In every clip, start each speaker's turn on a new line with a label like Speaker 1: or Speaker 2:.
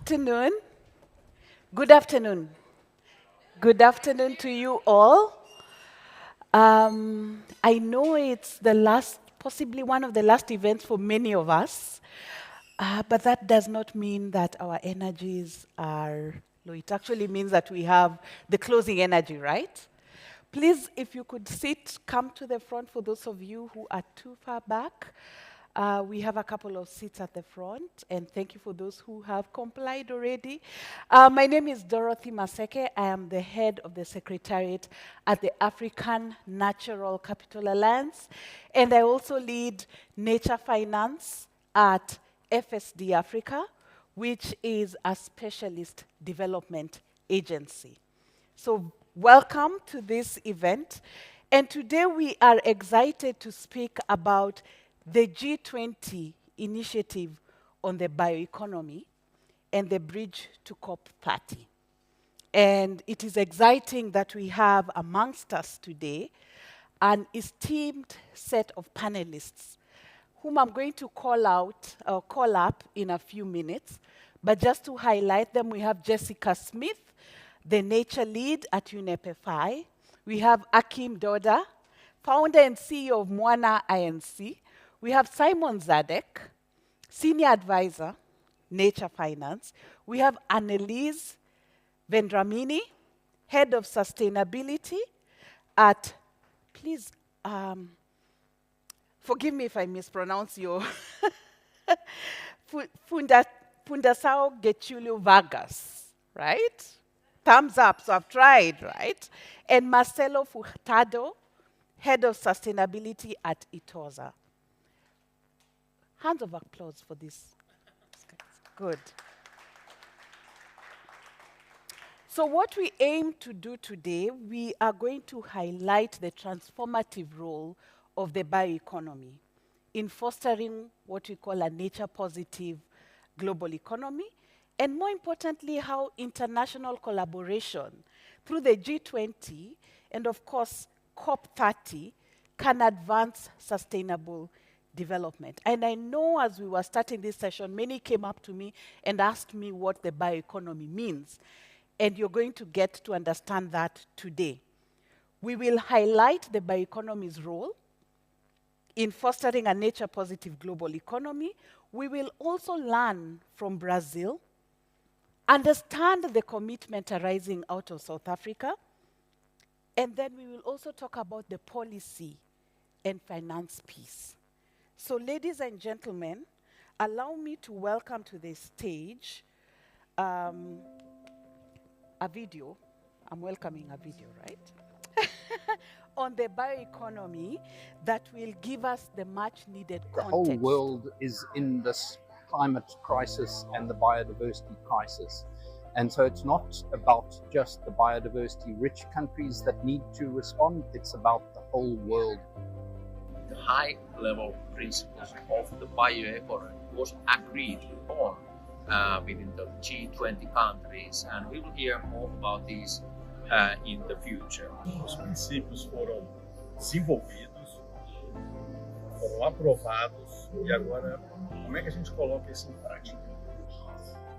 Speaker 1: afternoon. Good afternoon. Good afternoon to you all. I know it's the last, possibly one of the last events for many of us, but that does not mean that our energies are low. It actually means that we have the closing energy, right? Please, if you could sit, come to the front for those of you who are too far back. We have a couple of seats at the front, and thank you for those who have complied already. My name is Dorothy Maseke. I am the head of the Secretariat at the African Natural Capital Alliance, and I also lead Nature Finance at FSD Africa, which is a specialist development agency. So welcome to this event. And today we are excited to speak about the G20 initiative on the bioeconomy and the bridge to COP30. And it is exciting that we have amongst us today an esteemed set of panelists whom I'm going to call up in a few minutes. But just to highlight them, we have Jessica Smith, the nature lead at UNEP-FI. We have Akim Doda, founder and CEO of Mwana INC. We have Simon Zadek, senior advisor, Nature Finance. We have Annelise Vendramini, head of sustainability at, please, forgive me if I mispronounce your, Fundasao Getulio Vargas, right? Thumbs up, so I've tried, right? And Marcelo Furtado, head of sustainability at Itoza. Hands of applause for this. Good. So what we aim to do today, we are going to highlight the transformative role of the bioeconomy in fostering what we call a nature-positive global economy, and more importantly, how international collaboration through the G20 and, of course, COP30 can advance sustainable development. And I know as we were starting this session, many came up to me and asked me what the bioeconomy means. And you're going to get to understand that today. We will highlight the bioeconomy's role in fostering a nature-positive global economy. We will also learn from Brazil, understand the commitment arising out of South Africa, and then we will also talk about the policy and finance piece. So ladies and gentlemen, allow me to welcome to the stage a video. I'm welcoming a video, right? On the bioeconomy that will give us the much needed context.
Speaker 2: The whole world is in this climate crisis and the biodiversity crisis. And so it's not about just the biodiversity-rich countries that need to respond, it's about the whole world.
Speaker 3: The high-level principles of the bioeconomy was agreed on within the G20 countries, and we will hear more about these in the future.
Speaker 4: Os princípios foram desenvolvidos, foram aprovados, e agora como é que a gente coloca isso em prática?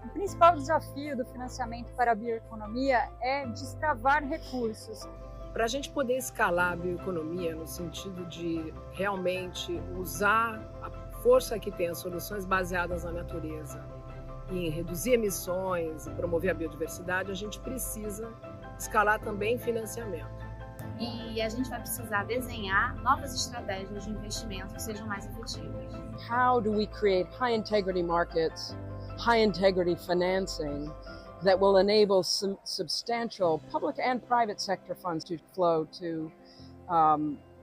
Speaker 5: O principal desafio do financiamento para a bioeconomia é destravar recursos.
Speaker 6: Para a gente poder escalar a bioeconomia no sentido de realmente usar a força que tem as soluções baseadas na natureza e em reduzir emissões e promover a biodiversidade, a gente precisa escalar também financiamento.
Speaker 7: E a gente vai precisar desenhar novas estratégias de investimento que sejam mais efetivas.
Speaker 8: How do we create high integrity markets, high integrity financing that will enable some substantial public and private sector funds to flow to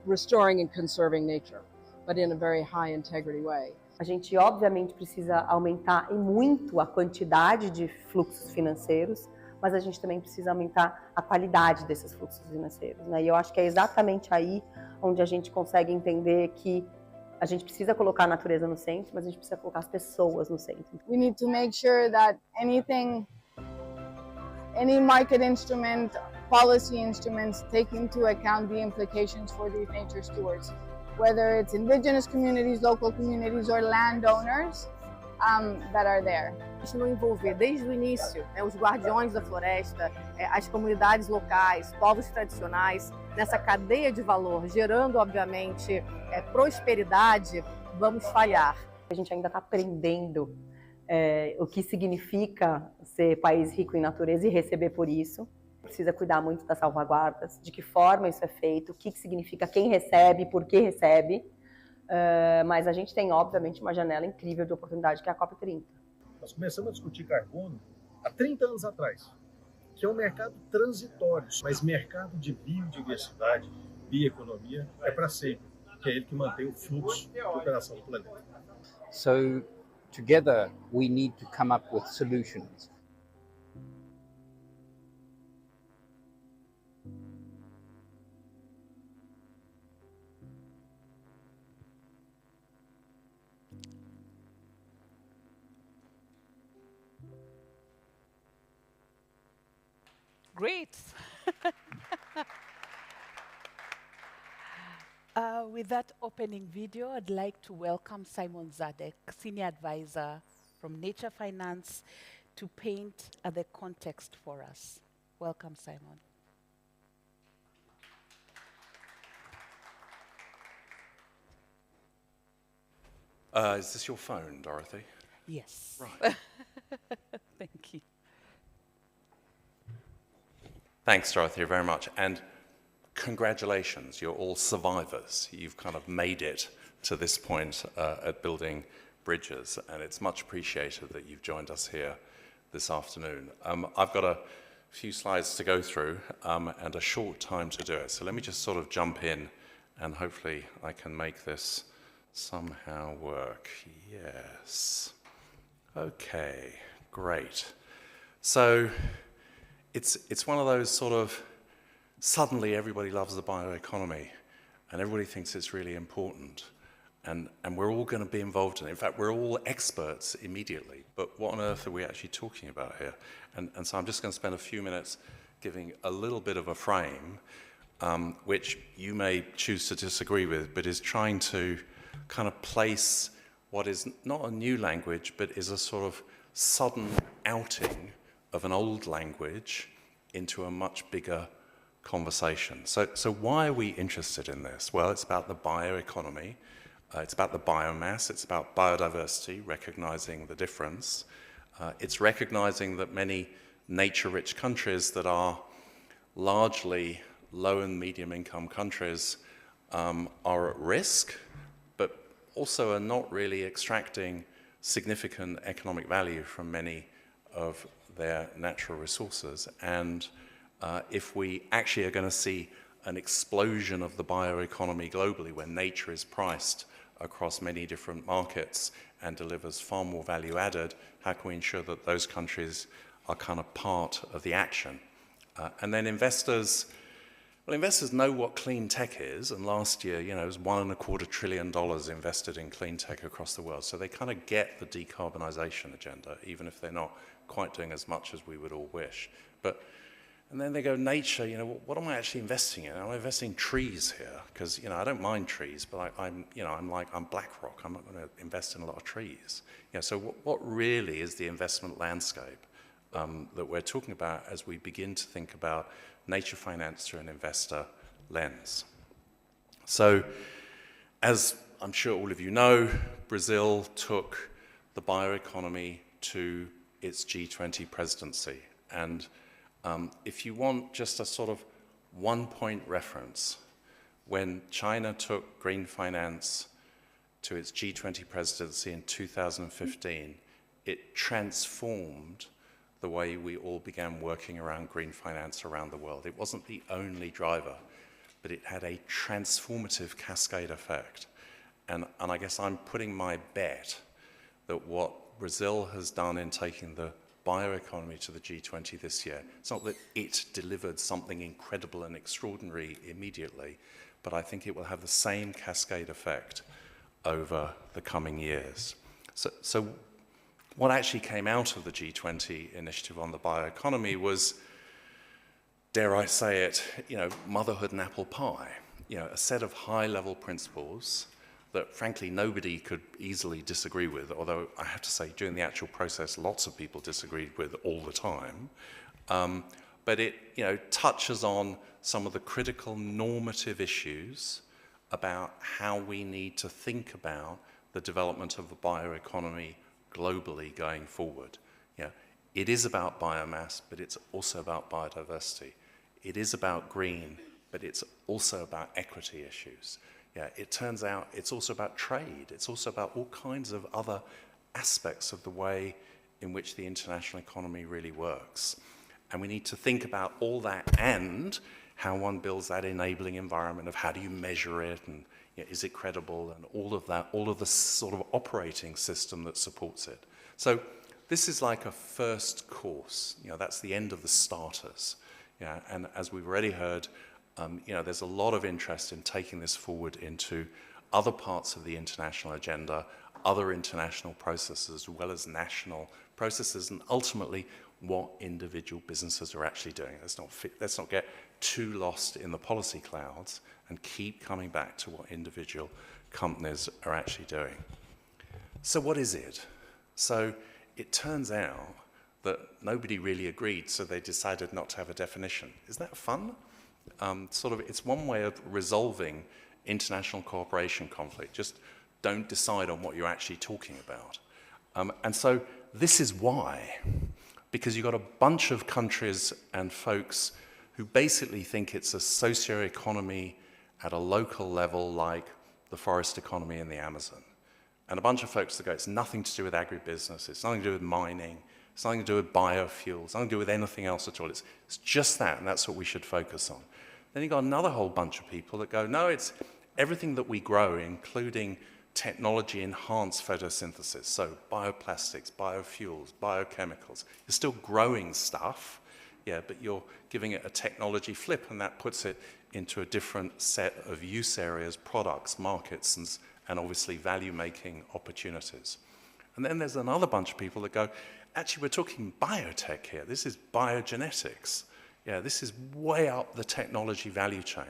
Speaker 8: restoring and conserving nature, but in a very high integrity way.
Speaker 9: A gente, obviamente, precisa aumentar e muito a quantidade de fluxos financeiros, mas a gente também precisa aumentar a qualidade desses fluxos financeiros, né? E eu acho que é exatamente aí onde a gente consegue entender que a gente precisa colocar a natureza no centro, mas a gente precisa colocar as pessoas no centro.
Speaker 5: We need to make sure that any market instrument, policy instruments take into account the implications for these nature stewards, whether it's indigenous communities, local communities, or landowners. that are there.
Speaker 6: A gente não envolver desde o início, né, os guardiões da floresta, as comunidades locais, povos tradicionais, nessa cadeia de valor, gerando, obviamente, prosperidade, vamos falhar.
Speaker 9: A gente ainda está aprendendo o que significa ser país rico em natureza e receber por isso. Precisa cuidar muito das salvaguardas, de que forma isso é feito, o que significa quem recebe, por que recebe. Mas a gente tem, obviamente, uma janela incrível de oportunidade, que é a COP30.
Speaker 4: Nós começamos a discutir carbono há 30 anos atrás, que é um mercado transitório, mas mercado de biodiversidade, bioeconomia, é para sempre, que é ele que mantém o fluxo de operação do planeta.
Speaker 2: So together we need to come up with solutions.
Speaker 1: Great. With that opening video, I'd like to welcome Simon Zadek, Senior Advisor from Nature Finance, to paint the context for us. Welcome, Simon.
Speaker 10: Is this your phone, Dorothy?
Speaker 1: Yes.
Speaker 10: Right.
Speaker 1: Thank you.
Speaker 10: Thanks, Dorothy, very much. And congratulations, you're all survivors. You've kind of made it to this point at building bridges, and it's much appreciated that you've joined us here this afternoon. I've got a few slides to go through and a short time to do it. So let me just sort of jump in, and hopefully I can make this somehow work. Yes. Okay, great. So it's one of those sort of, suddenly everybody loves the bioeconomy and everybody thinks it's really important. And we're all going to be involved in it. In fact, we're all experts immediately. But what on earth are we actually talking about here? And so I'm just going to spend a few minutes giving a little bit of a frame, which you may choose to disagree with, but is trying to kind of place what is not a new language, but is a sort of sudden outing of an old language into a much bigger conversation. So why are we interested in this? Well, it's about the bioeconomy, it's about the biomass, it's about biodiversity, recognizing the difference. It's recognizing that many nature-rich countries that are largely low and medium income countries are at risk, but also are not really extracting significant economic value from many of their natural resources. And if we actually are going to see an explosion of the bioeconomy globally, where nature is priced across many different markets and delivers far more value added, how can we ensure that those countries are kind of part of the action? And then investors know what clean tech is, and last year, it was $1.25 trillion invested in clean tech across the world. So they kind of get the decarbonization agenda, even if they're not quite doing as much as we would all wish. And then they go, nature, what am I actually investing in? Am I investing in trees here? Because, I don't mind trees, but I'm BlackRock. I'm not going to invest in a lot of trees. So what really is the investment landscape that we're talking about as we begin to think about nature finance through an investor lens? So, as I'm sure all of you know, Brazil took the bioeconomy to its G20 presidency. And if you want just a sort of one-point reference, when China took green finance to its G20 presidency in 2015, it transformed the way we all began working around green finance around the world. It wasn't the only driver, but it had a transformative cascade effect. And I guess I'm putting my bet that what Brazil has done in taking the bioeconomy to the G20 this year, it's not that it delivered something incredible and extraordinary immediately, but I think it will have the same cascade effect over the coming years. So what actually came out of the G20 initiative on the bioeconomy was, dare I say it, motherhood and apple pie. A set of high-level principles that frankly nobody could easily disagree with, although I have to say during the actual process lots of people disagreed with all the time. But it touches on some of the critical normative issues about how we need to think about the development of a bioeconomy globally going forward. It is about biomass, but it's also about biodiversity. It is about green, but it's also about equity issues. It turns out it's also about trade. It's also about all kinds of other aspects of the way in which the international economy really works. And we need to think about all that and how one builds that enabling environment of how do you measure it and is it credible and all of that, all of the sort of operating system that supports it. So this is like a first course. That's the end of the starters. And as we've already heard, there's a lot of interest in taking this forward into other parts of the international agenda, other international processes, as well as national processes, and ultimately what individual businesses are actually doing. Let's not get too lost in the policy clouds and keep coming back to what individual companies are actually doing. So what is it? So it turns out that nobody really agreed, so they decided not to have a definition. Isn't that fun? It's one way of resolving international cooperation conflict. Just don't decide on what you're actually talking about. And so this is why. Because you've got a bunch of countries and folks who basically think it's a socio-economy at a local level like the forest economy in the Amazon. And a bunch of folks that go, it's nothing to do with agribusiness, it's nothing to do with mining, it's nothing to do with biofuels, nothing to do with anything else at all. It's just that, and that's what we should focus on. Then you've got another whole bunch of people that go, no, it's everything that we grow, including technology-enhanced photosynthesis, so bioplastics, biofuels, biochemicals. You're still growing stuff, but you're giving it a technology flip, and that puts it into a different set of use areas, products, markets, and obviously value-making opportunities. And then there's another bunch of people that go, actually, we're talking biotech here. This is biogenetics. This is way up the technology value chain.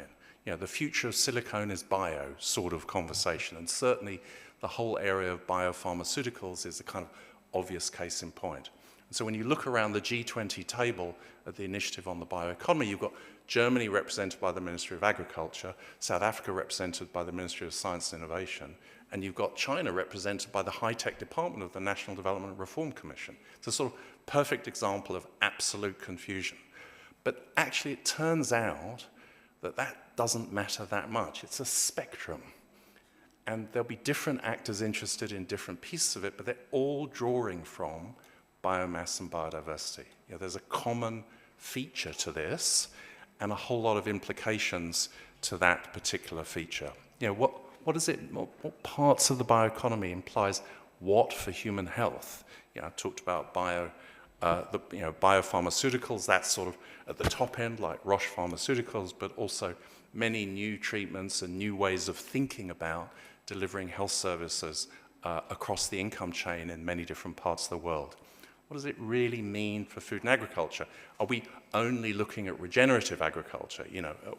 Speaker 10: The future of silicone is bio sort of conversation, and certainly the whole area of biopharmaceuticals is a kind of obvious case in point. And so when you look around the G20 table at the initiative on the bioeconomy, you've got Germany represented by the Ministry of Agriculture, South Africa represented by the Ministry of Science and Innovation, and you've got China represented by the high-tech department of the National Development and Reform Commission. It's a sort of perfect example of absolute confusion. But actually it turns out that doesn't matter that much. It's a spectrum. And there'll be different actors interested in different pieces of it, but they're all drawing from biomass and biodiversity. There's a common feature to this and a whole lot of implications to that particular feature. What is it? What parts of the bioeconomy implies what for human health? I talked about biopharmaceuticals, that's sort of at the top end, like Roche Pharmaceuticals, but also many new treatments and new ways of thinking about delivering health services across the income chain in many different parts of the world. What does it really mean for food and agriculture? Are we only looking at regenerative agriculture,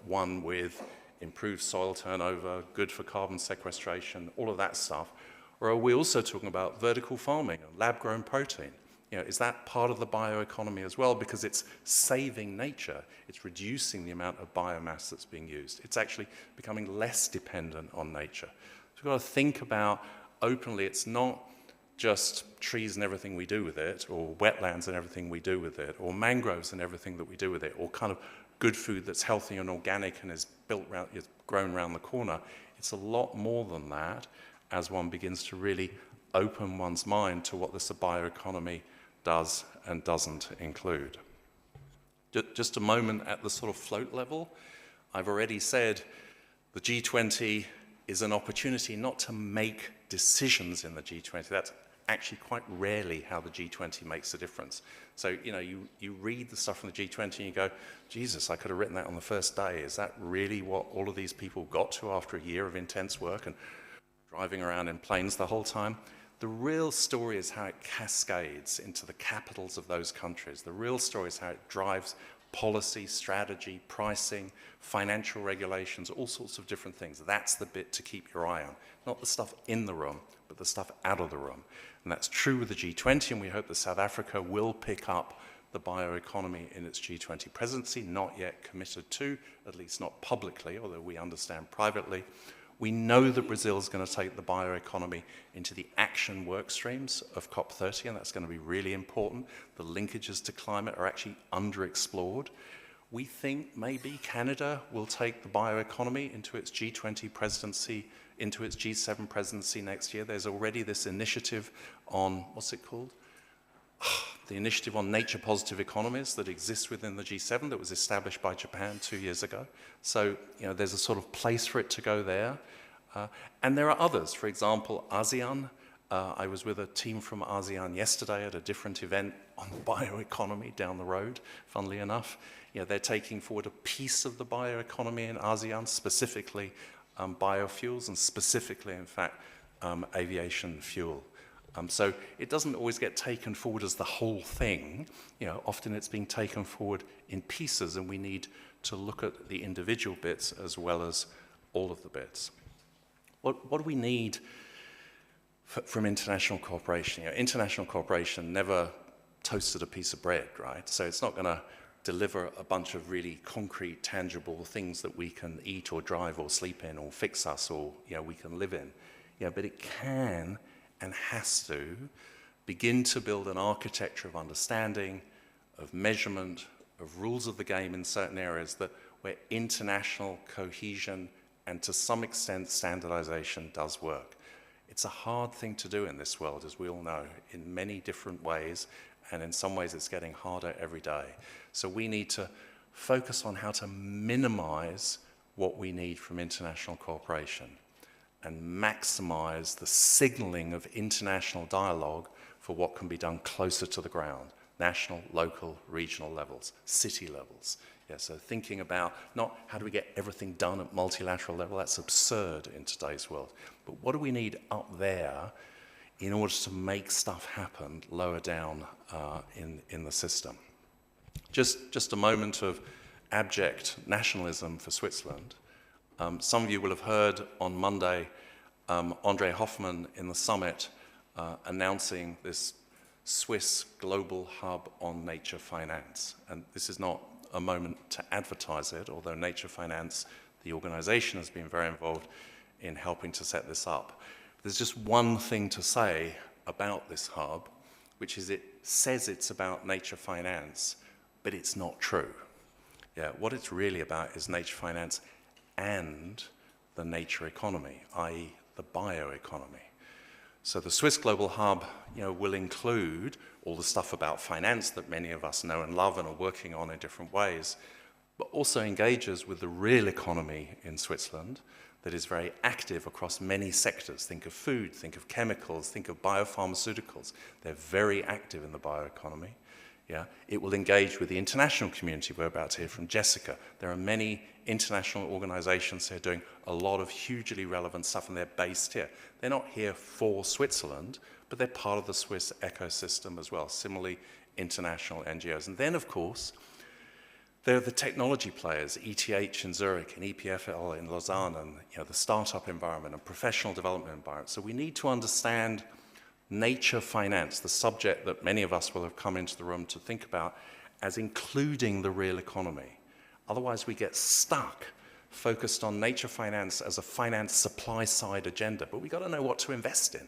Speaker 10: one with improved soil turnover, good for carbon sequestration, all of that stuff? Or are we also talking about vertical farming and lab-grown protein? Is that part of the bioeconomy as well? Because it's saving nature. It's reducing the amount of biomass that's being used. It's actually becoming less dependent on nature. So we've got to think about openly, it's not just trees and everything we do with it, or wetlands and everything we do with it, or mangroves and everything that we do with it, or kind of good food that's healthy and organic and is grown around the corner. It's a lot more than that as one begins to really open one's mind to what this bioeconomy does and doesn't include. Just a moment at the sort of float level. I've already said the G20 is an opportunity not to make decisions in the G20. That's actually quite rarely how the G20 makes a difference. So, you read the stuff from the G20 and you go, Jesus, I could have written that on the first day. Is that really what all of these people got to after a year of intense work and driving around in planes the whole time? The real story is how it cascades into the capitals of those countries. The real story is how it drives policy, strategy, pricing, financial regulations, all sorts of different things. That's the bit to keep your eye on. Not the stuff in the room, but the stuff out of the room. And that's true with the G20, and we hope that South Africa will pick up the bioeconomy in its G20 presidency, not yet committed to, at least not publicly, although we understand privately. We know that Brazil is going to take the bioeconomy into the action work streams of COP30, and that's going to be really important. The linkages to climate are actually underexplored. We think maybe Canada will take the bioeconomy into its G20 presidency, into its G7 presidency next year. There's already this initiative on, what's it called? The initiative on nature positive economies that exists within the G7 that was established by Japan 2 years ago. So, there's a sort of place for it to go there. And there are others. For example, ASEAN. I was with a team from ASEAN yesterday at a different event on bioeconomy down the road, funnily enough. They're taking forward a piece of the bioeconomy in ASEAN, specifically biofuels, and specifically, in fact, aviation fuel. So it doesn't always get taken forward as the whole thing. Often it's being taken forward in pieces, and we need to look at the individual bits as well as all of the bits. What do we need from international cooperation? International cooperation never toasted a piece of bread, right? So it's not going to deliver a bunch of really concrete, tangible things that we can eat or drive or sleep in or fix us or we can live in. But it can and has to begin to build an architecture of understanding, of measurement, of rules of the game in certain areas where international cohesion and to some extent standardization does work. It's a hard thing to do in this world, as we all know, in many different ways, and in some ways it's getting harder every day. So we need to focus on how to minimize what we need from international cooperation and maximize the signaling of international dialogue for what can be done closer to the ground, national, local, regional levels, city levels. So thinking about not how do we get everything done at multilateral level, that's absurd in today's world, but what do we need up there in order to make stuff happen lower down in the system? Just a moment of abject nationalism for Switzerland. Some of you will have heard on Monday Andre Hoffmann in the summit announcing this Swiss global hub on nature finance. And this is not a moment to advertise it, although Nature Finance, the organization, has been very involved in helping to set this up. There's just one thing to say about this hub, which is it says it's about nature finance, but it's not true. What it's really about is nature finance and the nature economy, i.e. the bioeconomy. So the Swiss Global Hub, will include all the stuff about finance that many of us know and love and are working on in different ways, but also engages with the real economy in Switzerland that is very active across many sectors. Think of food, think of chemicals, think of biopharmaceuticals. They're very active in the bioeconomy. It will engage with the international community. We're about to hear from Jessica. There are many international organizations who are doing a lot of hugely relevant stuff, and they're based here. They're not here for Switzerland, but they're part of the Swiss ecosystem as well. Similarly, international NGOs. And then, of course, there are the technology players, ETH in Zurich and EPFL in Lausanne, and the startup environment and professional development environment. So we need to understand nature finance, the subject that many of us will have come into the room to think about, as including the real economy. Otherwise, we get stuck focused on nature finance as a finance supply side agenda. But we've got to know what to invest in.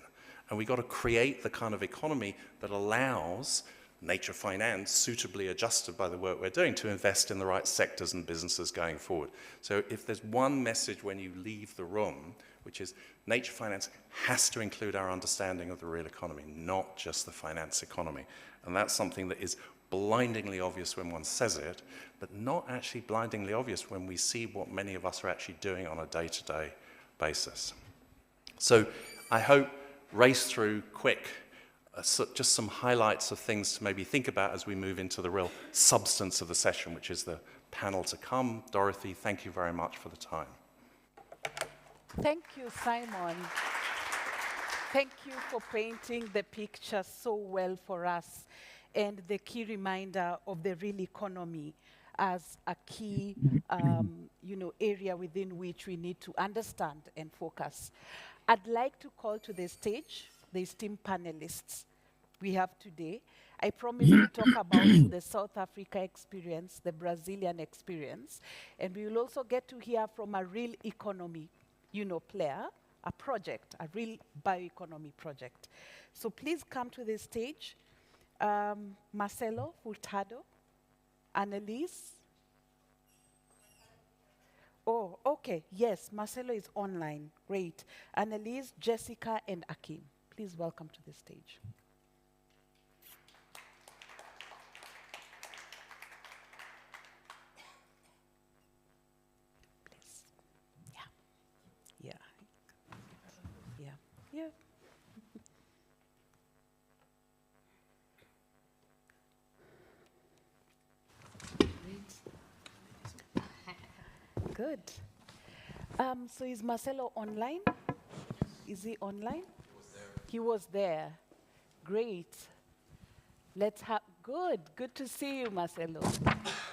Speaker 10: And we've got to create the kind of economy that allows nature finance, suitably adjusted by the work we're doing, to invest in the right sectors and businesses going forward. So if there's one message when you leave the room, which is nature finance has to include our understanding of the real economy, not just the finance economy. And that's something that is blindingly obvious when one says it, but not actually blindingly obvious when we see what many of us are actually doing on a day-to-day basis. So I hope, race through quick, just some highlights of things to maybe think about as we move into the real substance of the session, which is the panel to come. Dorothy, thank you very much for the time.
Speaker 1: Thank you, Simon. Thank you for painting the picture so well for us and the key reminder of the real economy as a key, area within which we need to understand and focus. I'd like to call to the stage the esteemed panelists we have today. I promised to talk about the South Africa experience, the Brazilian experience, and we will also get to hear from a real economy, player, a project, a real bioeconomy project. So please come to the stage. Marcelo Furtado, Annalise. Oh, okay, yes, Marcelo is online, great. Annalise, Jessica, and Akim, please welcome to the stage. Yeah. Good. So is Marcelo online? Is he online? He was there. Great. Let's have, good to see you, Marcelo.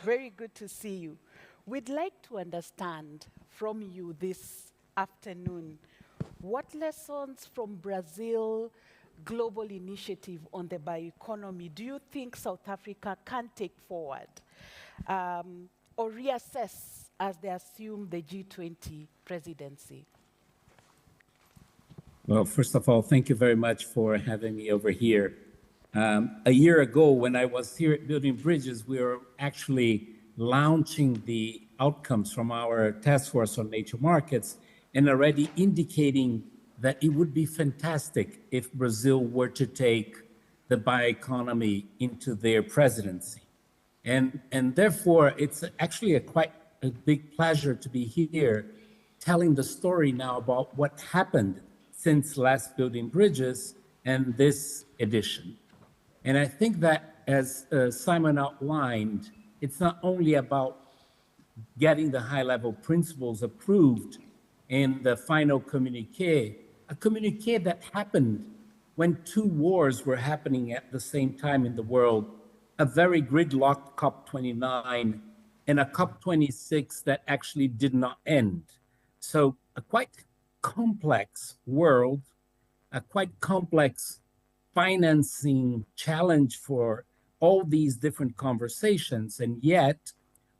Speaker 1: Very good to see you. We'd like to understand from you this afternoon, what lessons from Brazil global initiative on the bioeconomy do you think South Africa can take forward or reassess as they assume the G20 presidency?
Speaker 11: Well, first of all, thank you very much for having me over here. A year ago, when I was here at Building Bridges, we were actually launching the outcomes from our task force on nature markets and already indicating that it would be fantastic if Brazil were to take the bioeconomy into their presidency. And therefore, it's actually quite a big pleasure to be here telling the story now about what happened since last Building Bridges and this edition. And I think that, as Simon outlined, it's not only about getting the high-level principles approved in the final communiqué, a communiqué that happened when two wars were happening at the same time in the world, a very gridlocked COP29 and a COP26 that actually did not end. So a quite complex world, a quite complex financing challenge for all these different conversations, and yet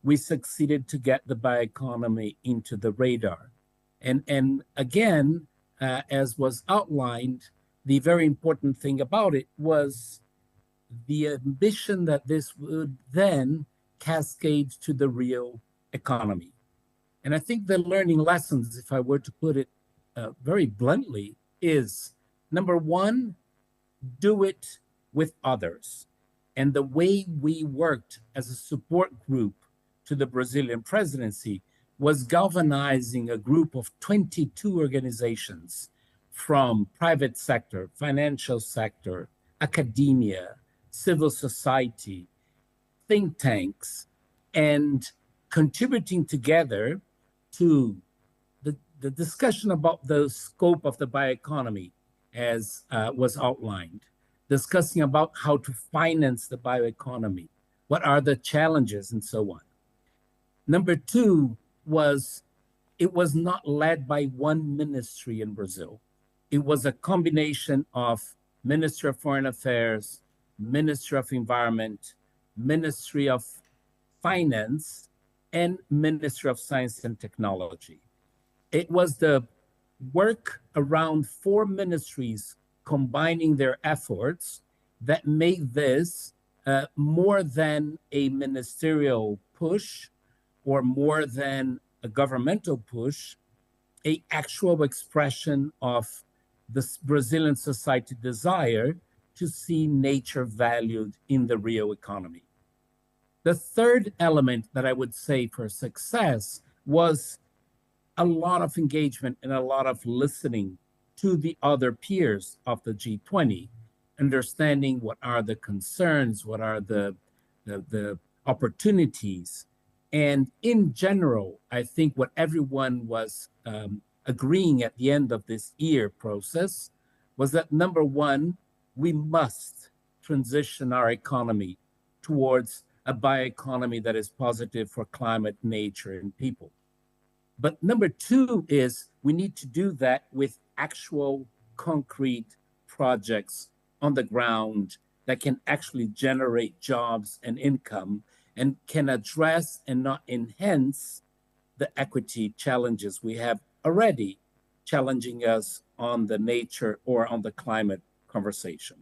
Speaker 11: we succeeded to get the bioeconomy into the radar. And again, as was outlined, the very important thing about it was the ambition that this would then cascade to the real economy. And I think the learning lessons, if I were to put it very bluntly, is number one, do it with others. And the way we worked as a support group to the Brazilian presidency was galvanizing a group of 22 organizations from private sector, financial sector, academia, civil society, think tanks, and contributing together to the discussion about the scope of the bioeconomy as was outlined, discussing about how to finance the bioeconomy, what are the challenges, and so on. Number two was, it was not led by one ministry in Brazil. It was a combination of Ministry of Foreign Affairs, Ministry of Environment, Ministry of Finance, and Ministry of Science and Technology. It was the work around four ministries combining their efforts that made this more than a ministerial push or more than a governmental push, an actual expression of the Brazilian society desire to see nature valued in the real economy. The third element that I would say for success was a lot of engagement and a lot of listening to the other peers of the G20, understanding what are the concerns, what are the opportunities. And in general, I think what everyone was agreeing at the end of this year process was that, number one, we must transition our economy towards a bioeconomy that is positive for climate, nature, and people. But number two is we need to do that with actual concrete projects on the ground that can actually generate jobs and income and can address and not enhance the equity challenges we have already challenging us on the nature or on the climate conversation.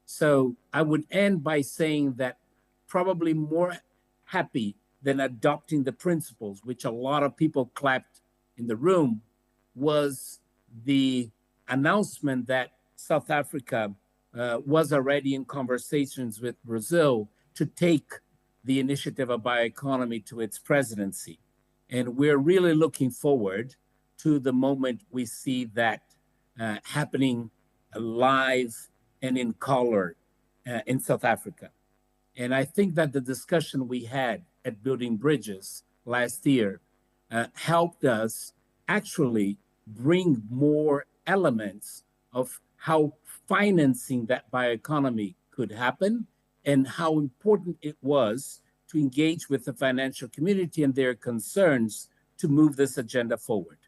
Speaker 11: So I would end by saying that probably more happy than adopting the principles, which a lot of people clapped in the room, was the announcement that South Africa was already in conversations with Brazil to take the initiative of bioeconomy to its presidency. And we're really looking forward to the moment we see that happening live and in color in South Africa. And I think that the discussion we had at Building Bridges last year helped us actually bring more elements of how financing that bioeconomy could happen and how important it was to engage with the financial community and their concerns to move this agenda forward.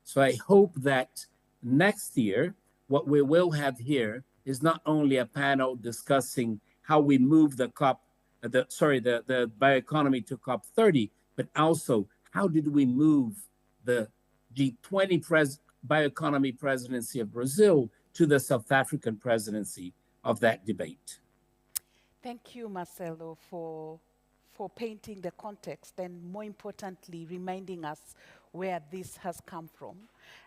Speaker 11: So I hope that next year, what we will have here is not only a panel discussing how we move the bioeconomy to COP30, but also how did we move the G20 bioeconomy presidency of Brazil to the South African presidency of that debate.
Speaker 1: Thank you, Marcelo, for painting the context and, more importantly, reminding us where this has come from.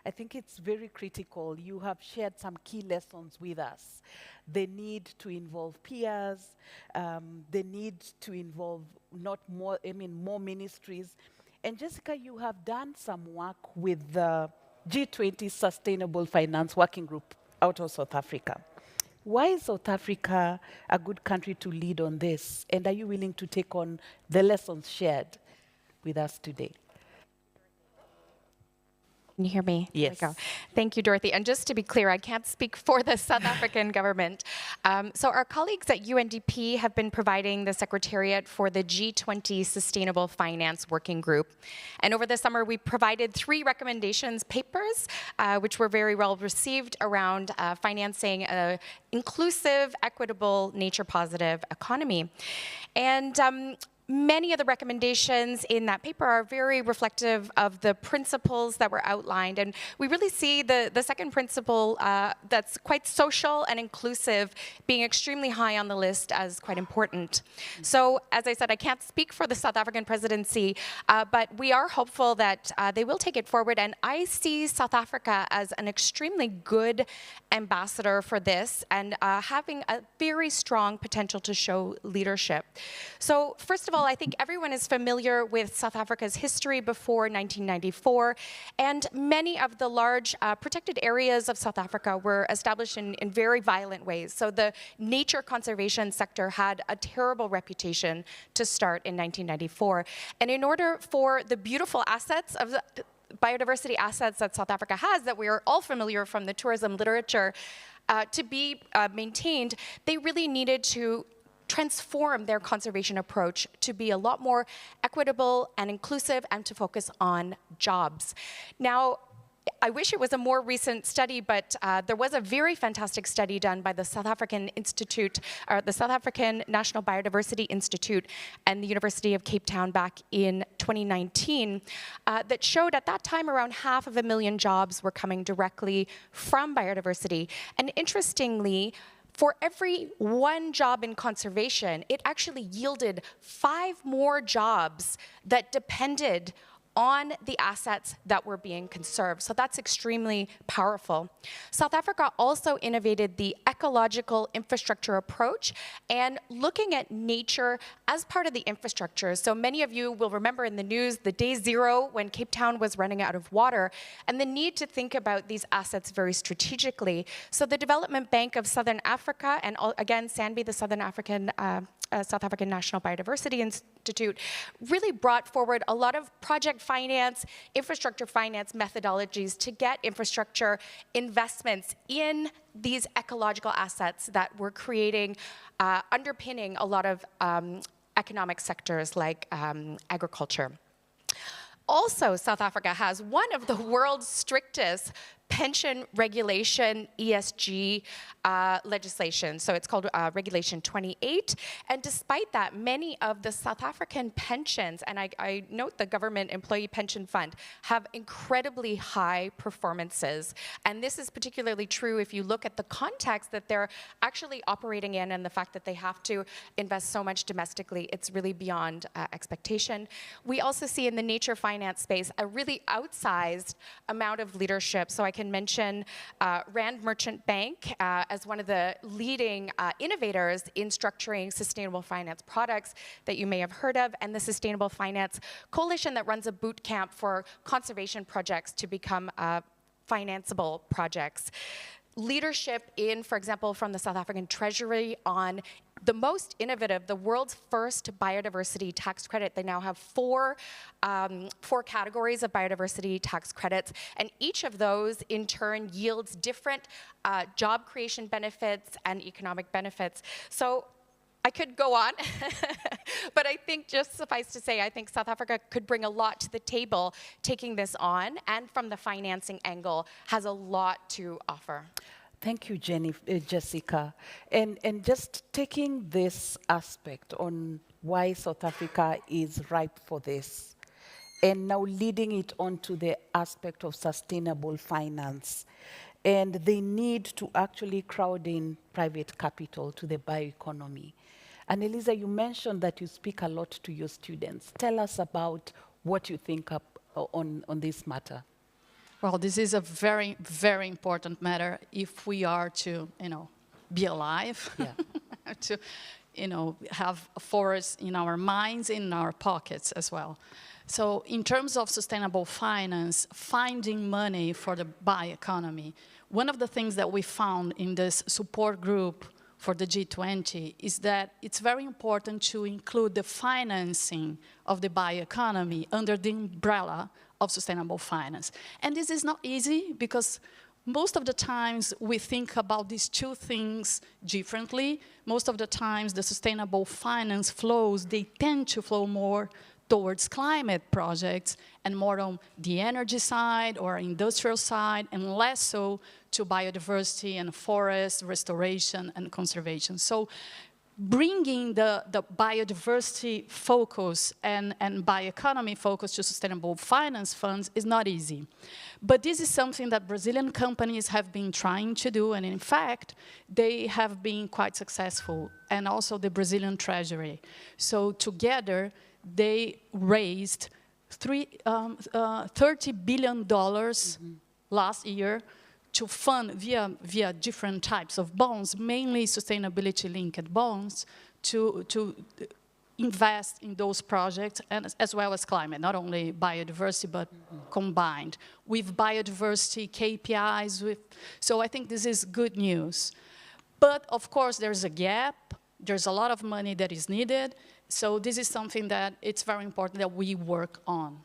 Speaker 1: I think it's very critical. You have shared some key lessons with us. The need to involve peers, the need to involve more ministries. And Jessica, you have done some work with the G20 Sustainable Finance Working Group out of South Africa. Why is South Africa a good country to lead on this? And are you willing to take on the lessons shared with us today?
Speaker 12: Can you hear me?
Speaker 1: Yes.
Speaker 12: There we go. Thank you, Dorothy. And just to be clear, I can't speak for the South African government. So our colleagues at UNDP have been providing the Secretariat for the G20 Sustainable Finance Working Group. And over the summer, we provided 3 recommendations papers, which were very well received around financing an inclusive, equitable, nature-positive economy. And many of the recommendations in that paper are very reflective of the principles that were outlined. And we really see the second principle that's quite social and inclusive being extremely high on the list as quite important. So, as I said, I can't speak for the South African presidency, but we are hopeful that they will take it forward. And I see South Africa as an extremely good ambassador for this and having a very strong potential to show leadership. So, first of all, I think everyone is familiar with South Africa's history before 1994, and many of the large protected areas of South Africa were established in very violent ways. So the nature conservation sector had a terrible reputation to start in 1994. And in order for the beautiful assets of the biodiversity assets that South Africa has, that we are all familiar from the tourism literature, to be maintained, they really needed to transform their conservation approach to be a lot more equitable and inclusive and to focus on jobs. Now, I wish it was a more recent study, but there was a very fantastic study done by the South African Institute, or the South African National Biodiversity Institute and the University of Cape Town back in 2019 that showed at that time around 500,000 jobs were coming directly from biodiversity. And interestingly, for every 1 job in conservation, it actually yielded 5 more jobs that depended on the assets that were being conserved. So that's extremely powerful. South Africa also innovated the ecological infrastructure approach and looking at nature as part of the infrastructure. So many of you will remember in the news the day 0 when Cape Town was running out of water and the need to think about these assets very strategically. So the Development Bank of Southern Africa and again SANBI, the South African National Biodiversity Institute, really brought forward a lot of project finance, infrastructure finance methodologies to get infrastructure investments in these ecological assets that were creating, underpinning a lot of economic sectors like agriculture. Also, South Africa has one of the world's strictest pension regulation ESG legislation. So it's called Regulation 28. And despite that, many of the South African pensions, and I note the Government Employee Pension Fund, have incredibly high performances. And this is particularly true if you look at the context that they're actually operating in and the fact that they have to invest so much domestically. It's really beyond expectation. We also see in the nature finance space a really outsized amount of leadership. So I can mention Rand Merchant Bank as one of the leading innovators in structuring sustainable finance products that you may have heard of, and the Sustainable Finance Coalition that runs a boot camp for conservation projects to become financeable projects. Leadership in, for example, from the South African Treasury on the most innovative, the world's first biodiversity tax credit. They now have four categories of biodiversity tax credits, and each of those in turn yields different job creation benefits and economic benefits. So I could go on, but I think just suffice to say, I think South Africa could bring a lot to the table taking this on, and from the financing angle, has a lot to offer.
Speaker 1: Thank you, Jessica. And just taking this aspect on why South Africa is ripe for this, and now leading it onto the aspect of sustainable finance, and the need to actually crowd in private capital to the bioeconomy. And Eliza, you mentioned that you speak a lot to your students. Tell us about what you think on this matter.
Speaker 13: Well, this is a very, very important matter if we are to, be alive, yeah. to, have forests in our minds, in our pockets as well. So in terms of sustainable finance, finding money for the bioeconomy, one of the things that we found in this support group for the G20 is that it's very important to include the financing of the bioeconomy under the umbrella of sustainable finance. And this is not easy because most of the times we think about these two things differently. Most of the times the sustainable finance flows, they tend to flow more towards climate projects and more on the energy side or industrial side, and less so to biodiversity and forest restoration and conservation. So bringing the biodiversity focus and bioeconomy focus to sustainable finance funds is not easy. But this is something that Brazilian companies have been trying to do, and in fact, they have been quite successful, and also the Brazilian Treasury. So together, they raised $30 billion last year to fund via different types of bonds, mainly sustainability-linked bonds, to invest in those projects, and as well as climate, not only biodiversity, but combined with biodiversity KPIs. So I think this is good news. But of course, there's a gap. There's a lot of money that is needed. So this is something that it's very important that we work on.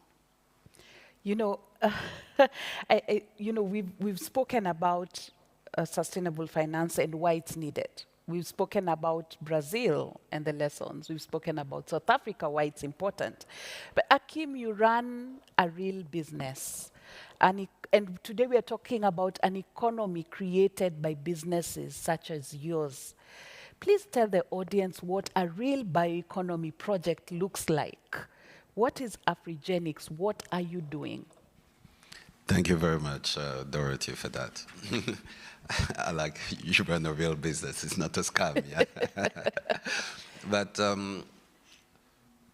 Speaker 1: We've spoken about sustainable finance and why it's needed. We've spoken about Brazil and the lessons. We've spoken about South Africa, why it's important. But Akim, you run a real business. And today we are talking about an economy created by businesses such as yours. Please tell the audience what a real bioeconomy project looks like. What is Afrigenics? What are you doing?
Speaker 14: Thank you very much, Dorothy, for that. I like you run a real business. It's not a scam. Yeah? But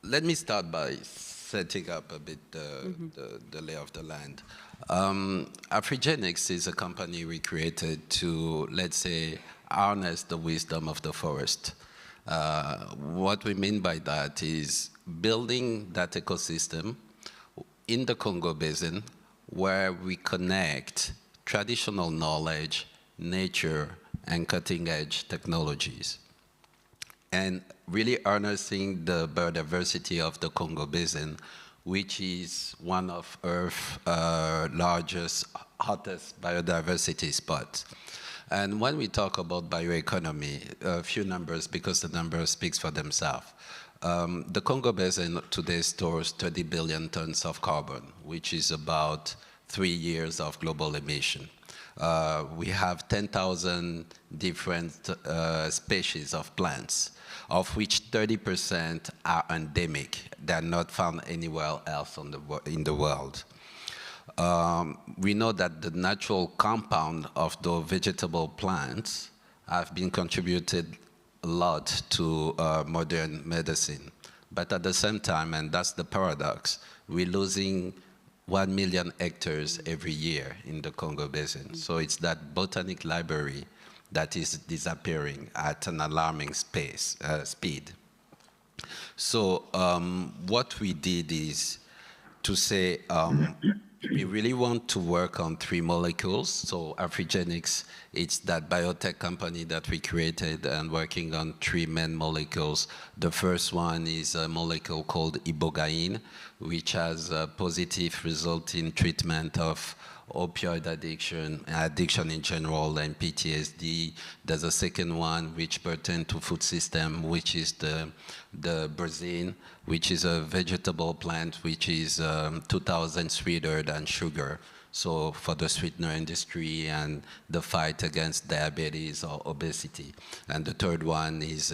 Speaker 14: let me start by setting up a bit the lay of the land. Afrigenics is a company we created to, let's say, harness the wisdom of the forest. What we mean by that is building that ecosystem in the Congo Basin where we connect traditional knowledge, nature, and cutting-edge technologies. And really harnessing the biodiversity of the Congo Basin, which is one of Earth's largest, hottest biodiversity spots. And when we talk about bioeconomy, a few numbers, because the numbers speak for themselves. The Congo Basin today stores 30 billion tons of carbon, which is about 3 years of global emission. We have 10,000 different species of plants, of which 30% are endemic. They're not found anywhere else in the world. We know that the natural compound of the vegetable plants have been contributed a lot to modern medicine. But at the same time, and that's the paradox, we're losing 1 million hectares every year in the Congo Basin. So it's that botanic library that is disappearing at an alarming speed. So what we did is to say, we really want to work on 3 molecules. So Afrigenics, it's that biotech company that we created and working on 3 main molecules. The first one is a molecule called ibogaine, which has a positive result in treatment of opioid addiction in general, and PTSD. There's a second one which pertains to food system, which is the brazine, which is a vegetable plant which is 2,000 sweeter than sugar. So for the sweetener industry and the fight against diabetes or obesity. And the third one is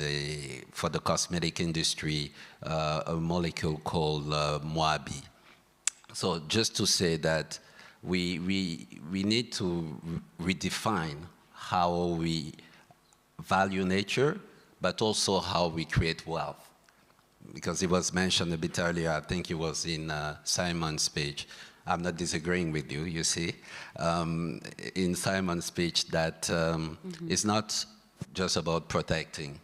Speaker 14: for the cosmetic industry, a molecule called moabi. So just to say that we need to redefine how we value nature, but also how we create wealth. Because it was mentioned a bit earlier, I think it was in Simon's speech. I'm not disagreeing with you, you see. In Simon's speech that it's not just about protecting,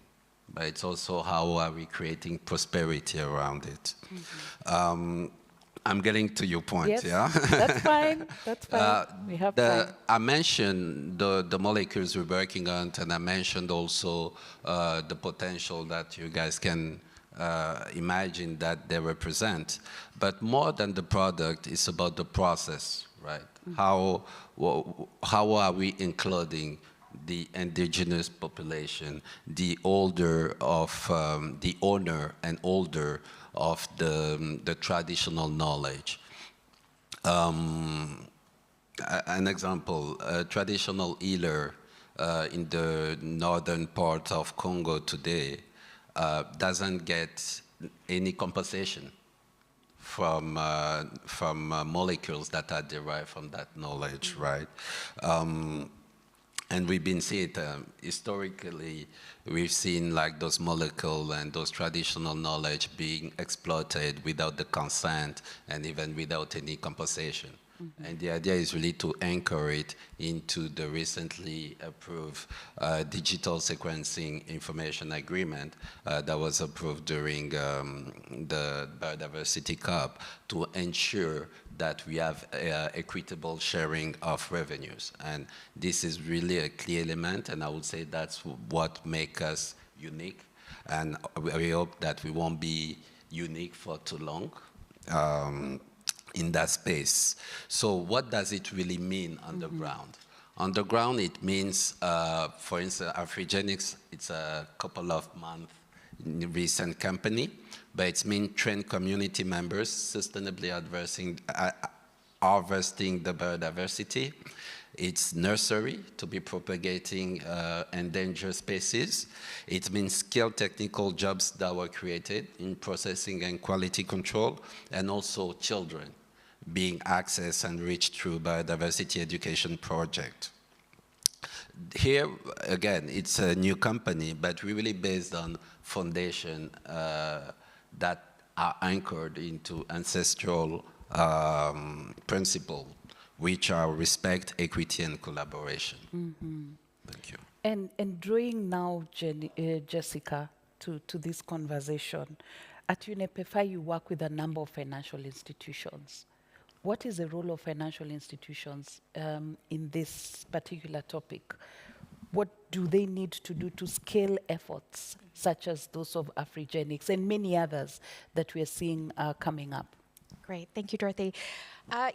Speaker 14: but it's also how are we creating prosperity around it. I'm getting to your point,
Speaker 1: yes,
Speaker 14: yeah?
Speaker 1: That's fine, that's fine. We have time.
Speaker 14: I mentioned the molecules we're working on, and I mentioned also the potential that you guys can imagine that they represent. But more than the product, it's about the process, right? How are we including the indigenous population, the owner and older of the traditional knowledge. An example, a traditional healer in the northern part of Congo today doesn't get any compensation from molecules that are derived from that knowledge, right? And we've been seeing it historically. We've seen like those molecules and those traditional knowledge being exploited without the consent and even without any compensation. And the idea is really to anchor it into the recently approved digital sequencing information agreement that was approved during the Biodiversity COP to ensure that we have equitable sharing of revenues. And this is really a key element, and I would say that's what makes us unique. And we hope that we won't be unique for too long. In that space. So what does it really mean on the ground? On the ground, it means, for instance, Afrigenics, it's a couple of months recent company, but it's mean train community members sustainably harvesting the biodiversity. It's nursery to be propagating endangered species. It means skilled technical jobs that were created in processing and quality control, and also children being accessed and reached through biodiversity education project. Here, again, it's a new company, but really based on foundation that are anchored into ancestral principles, which are respect, equity, and collaboration. Thank you.
Speaker 1: And drawing now, Jessica, to this conversation, at UNEPFI you work with a number of financial institutions. What is the role of financial institutions in this particular topic? What do they need to do to scale efforts such as those of Afrigenics and many others that we are seeing coming up?
Speaker 12: Great, thank you, Dorothy.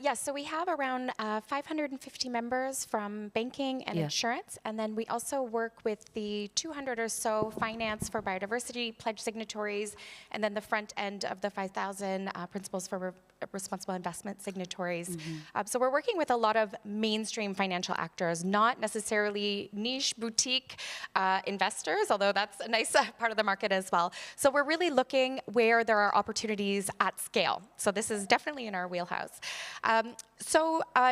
Speaker 12: Yes, so we have around 550 members from banking and insurance, and then we also work with the 200 or so finance for biodiversity pledge signatories, and then the front end of the 5,000 principles for responsible investment signatories. So we're working with a lot of mainstream financial actors, not necessarily niche boutique investors, although that's a nice part of the market as well. So we're really looking where there are opportunities at scale. So this is definitely in our wheelhouse.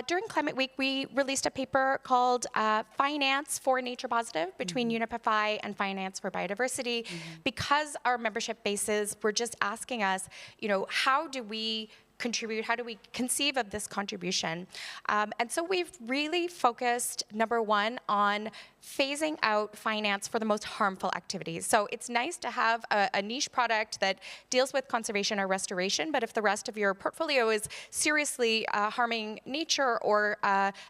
Speaker 12: During Climate Week, we released a paper called Finance for Nature Positive between Unify and Finance for Biodiversity. Because our membership bases were just asking us, how do we contribute? How do we conceive of this contribution? And so we've really focused, number one, on phasing out finance for the most harmful activities. So it's nice to have a niche product that deals with conservation or restoration, but if the rest of your portfolio is seriously harming nature or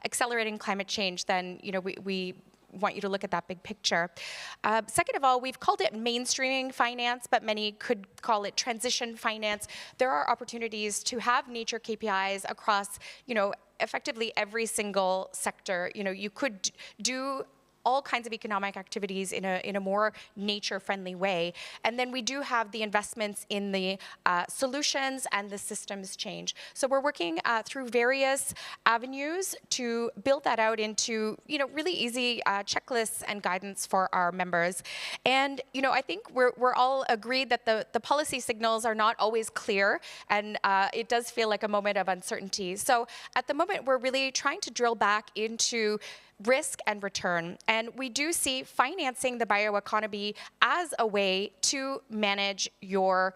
Speaker 12: accelerating climate change, then we want you to look at that big picture. Second of all, we've called it mainstreaming finance, but many could call it transition finance. There are opportunities to have nature KPIs across, effectively every single sector. You could do all kinds of economic activities in a more nature-friendly way. And then we do have the investments in the solutions and the systems change. So we're working through various avenues to build that out into really easy checklists and guidance for our members. And I think we're all agreed that the policy signals are not always clear, and it does feel like a moment of uncertainty. So at the moment, we're really trying to drill back into risk and return. And we do see financing the bioeconomy as a way to manage your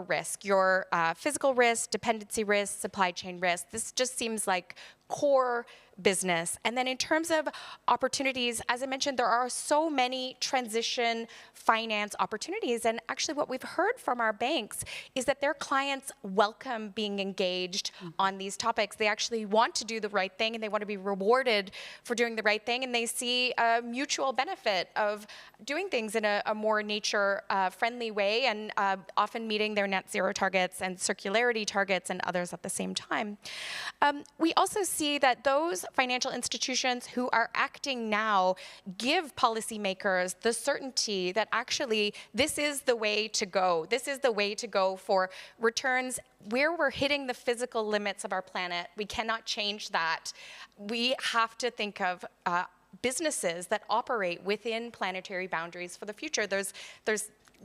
Speaker 12: risk, your physical risk, dependency risk, supply chain risk. This just seems like core business. And then in terms of opportunities, as I mentioned, there are so many transition finance opportunities. And actually what we've heard from our banks is that their clients welcome being engaged on these topics. They actually want to do the right thing and they want to be rewarded for doing the right thing. And they see a mutual benefit of doing things in a more nature-friendly way and often meeting their net zero targets and circularity targets and others at the same time. We also see that those financial institutions who are acting now give policymakers the certainty that actually this is the way to go. This is the way to go for returns where we're hitting the physical limits of our planet. We cannot change that. We have to think of businesses that operate within planetary boundaries for the future. There's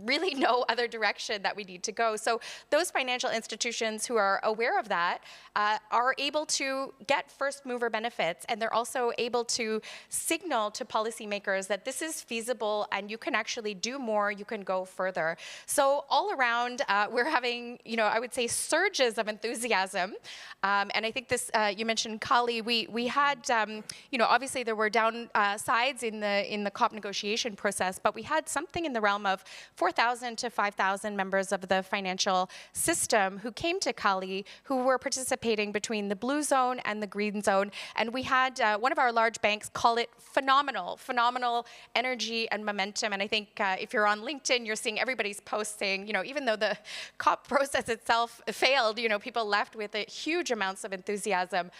Speaker 12: really no other direction that we need to go. So those financial institutions who are aware of that are able to get first mover benefits, and they're also able to signal to policymakers that this is feasible and you can actually do more, you can go further. So all around, we're having, I would say surges of enthusiasm. And I think this, you mentioned Kali, we had, obviously there were downsides in the COP negotiation process, but we had something in the realm of 4,000 to 5,000 members of the financial system who came to Kali, who were participating between the blue zone and the green zone. And we had one of our large banks call it phenomenal energy and momentum. And I think if you're on LinkedIn, you're seeing everybody's posts saying, even though the COP process itself failed, people left with huge amounts of enthusiasm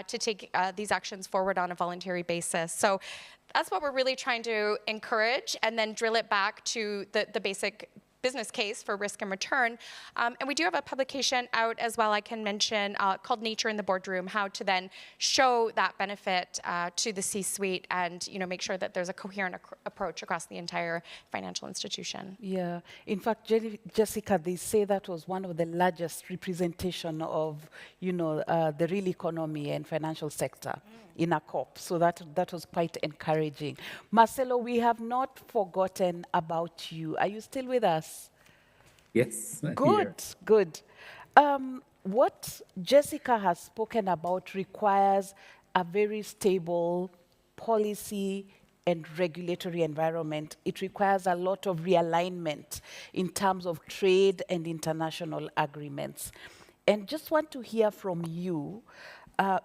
Speaker 12: to take these actions forward on a voluntary basis. So that's what we're really trying to encourage, and then drill it back to the basic business case for risk and return. And we do have a publication out as well I can mention called Nature in the Boardroom, how to then show that benefit to the C-suite and make sure that there's a coherent approach across the entire financial institution.
Speaker 1: Yeah, in fact, Jessica, they say that was one of the largest representation of the real economy and financial sector in a COP. So that was quite encouraging. Marcelo, we have not forgotten about you. Are you still with us?
Speaker 11: Yes.
Speaker 1: Good, good. What Jessica has spoken about requires a very stable policy and regulatory environment. It requires a lot of realignment in terms of trade and international agreements. And just want to hear from you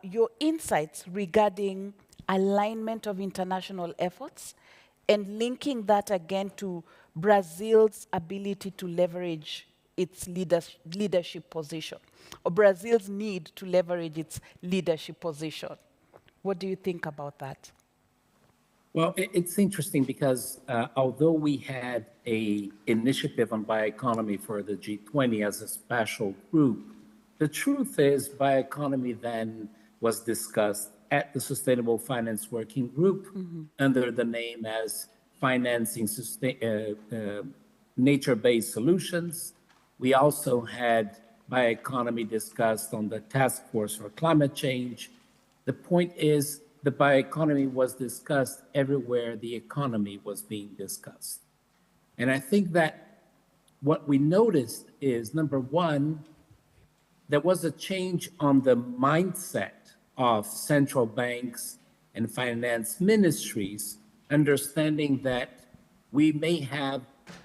Speaker 1: your insights regarding alignment of international efforts and linking that again to Brazil's ability to leverage its leadership position, or Brazil's need to leverage its leadership position. What do you think about that?
Speaker 11: Well, it's interesting because although we had an initiative on bioeconomy for the G20 as a special group, the truth is bioeconomy then was discussed at the Sustainable Finance Working Group under the name as Financing Nature-Based Solutions. We also had bioeconomy discussed on the Task Force for Climate Change. The point is, the bioeconomy was discussed everywhere the economy was being discussed. And I think that what we noticed is, number one, there was a change on the mindset of central banks and finance ministries, understanding that we may have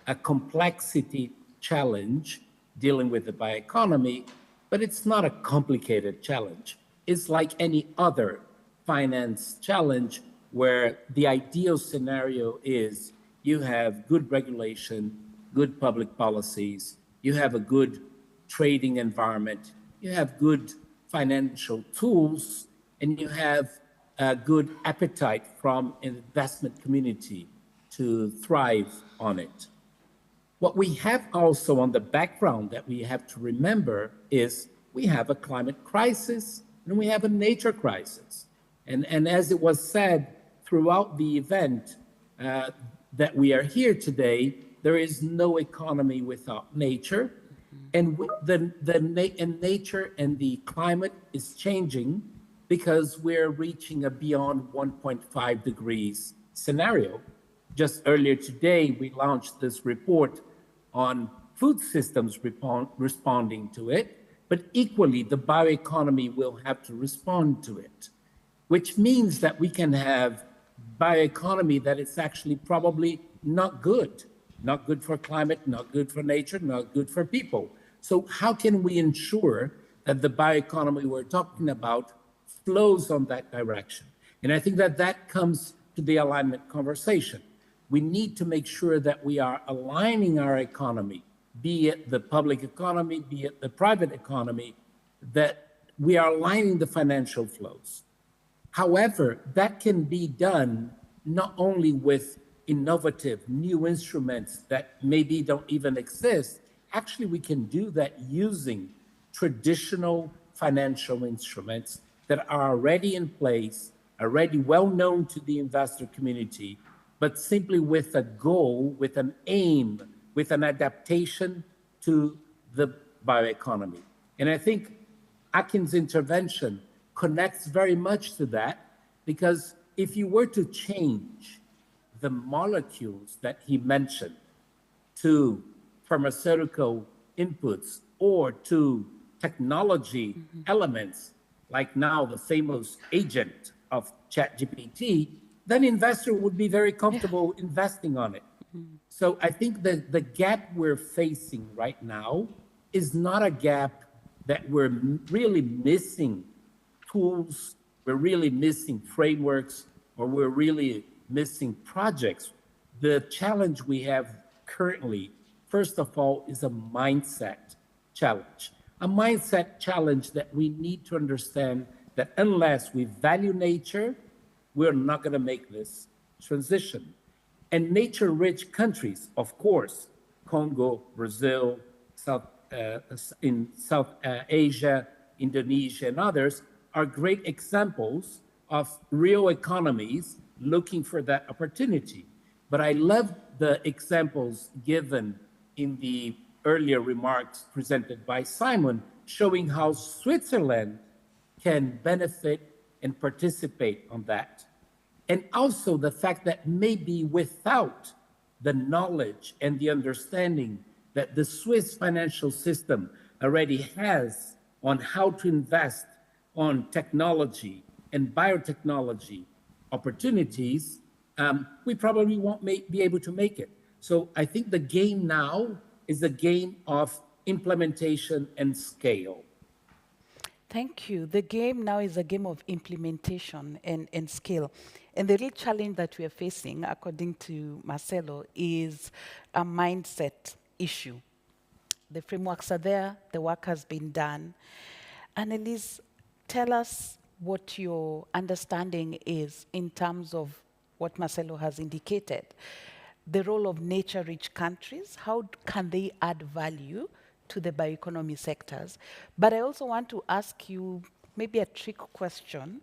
Speaker 11: a complexity challenge dealing with the bioeconomy, but it's not a complicated challenge. It's like any other finance challenge where the ideal scenario is you have good regulation, good public policies, you have a good trading environment, you have good financial tools, and you have a good appetite from an investment community to thrive on it. What we have also on the background that we have to remember is we have a climate crisis and we have a nature crisis. And as it was said throughout the event that we are here today, there is no economy without nature. And nature and the climate is changing because we're reaching a beyond 1.5 degrees scenario. Just earlier today, we launched this report on food systems responding to it, but equally the bioeconomy will have to respond to it, which means that we can have bioeconomy that is actually probably not good for climate, not good for nature, not good for people. So how can we ensure that the bioeconomy we're talking about flows on that direction? And I think that that comes to the alignment conversation. We need to make sure that we are aligning our economy, be it the public economy, be it the private economy, that we are aligning the financial flows. However, that can be done not only with innovative new instruments that maybe don't even exist. Actually, we can do that using traditional financial instruments that are already in place, already well known to the investor community, but simply with a goal, with an aim, with an adaptation to the bioeconomy. And I think Akin's intervention connects very much to that, because if you were to change the molecules that he mentioned to pharmaceutical inputs or to technology elements, like now the famous agent of ChatGPT, then investor would be very comfortable investing on it. So I think that the gap we're facing right now is not a gap that we're really missing tools, we're really missing frameworks, or we're really missing projects. The challenge we have currently, first of all, is a mindset challenge. A mindset challenge that we need to understand that unless we value nature, we're not going to make this transition. And nature-rich countries, of course, Congo, Brazil, in South Asia, Indonesia, and others, are great examples of real economies looking for that opportunity. But I love the examples given in the earlier remarks presented by Simon, showing how Switzerland can benefit and participate on that. And also the fact that maybe without the knowledge and the understanding that the Swiss financial system already has on how to invest on technology and biotechnology opportunities, we probably won't be able to make it. So I think the game now is a game of implementation and scale.
Speaker 1: Thank you. The game now is a game of implementation and scale. And the real challenge that we are facing, according to Marcelo, is a mindset issue. the frameworks are there, the work has been done. Annelise, tell us what your understanding is in terms of what Marcelo has indicated. The role of nature-rich countries, how can they add value to the bioeconomy sectors? But I also want to ask you maybe a trick question.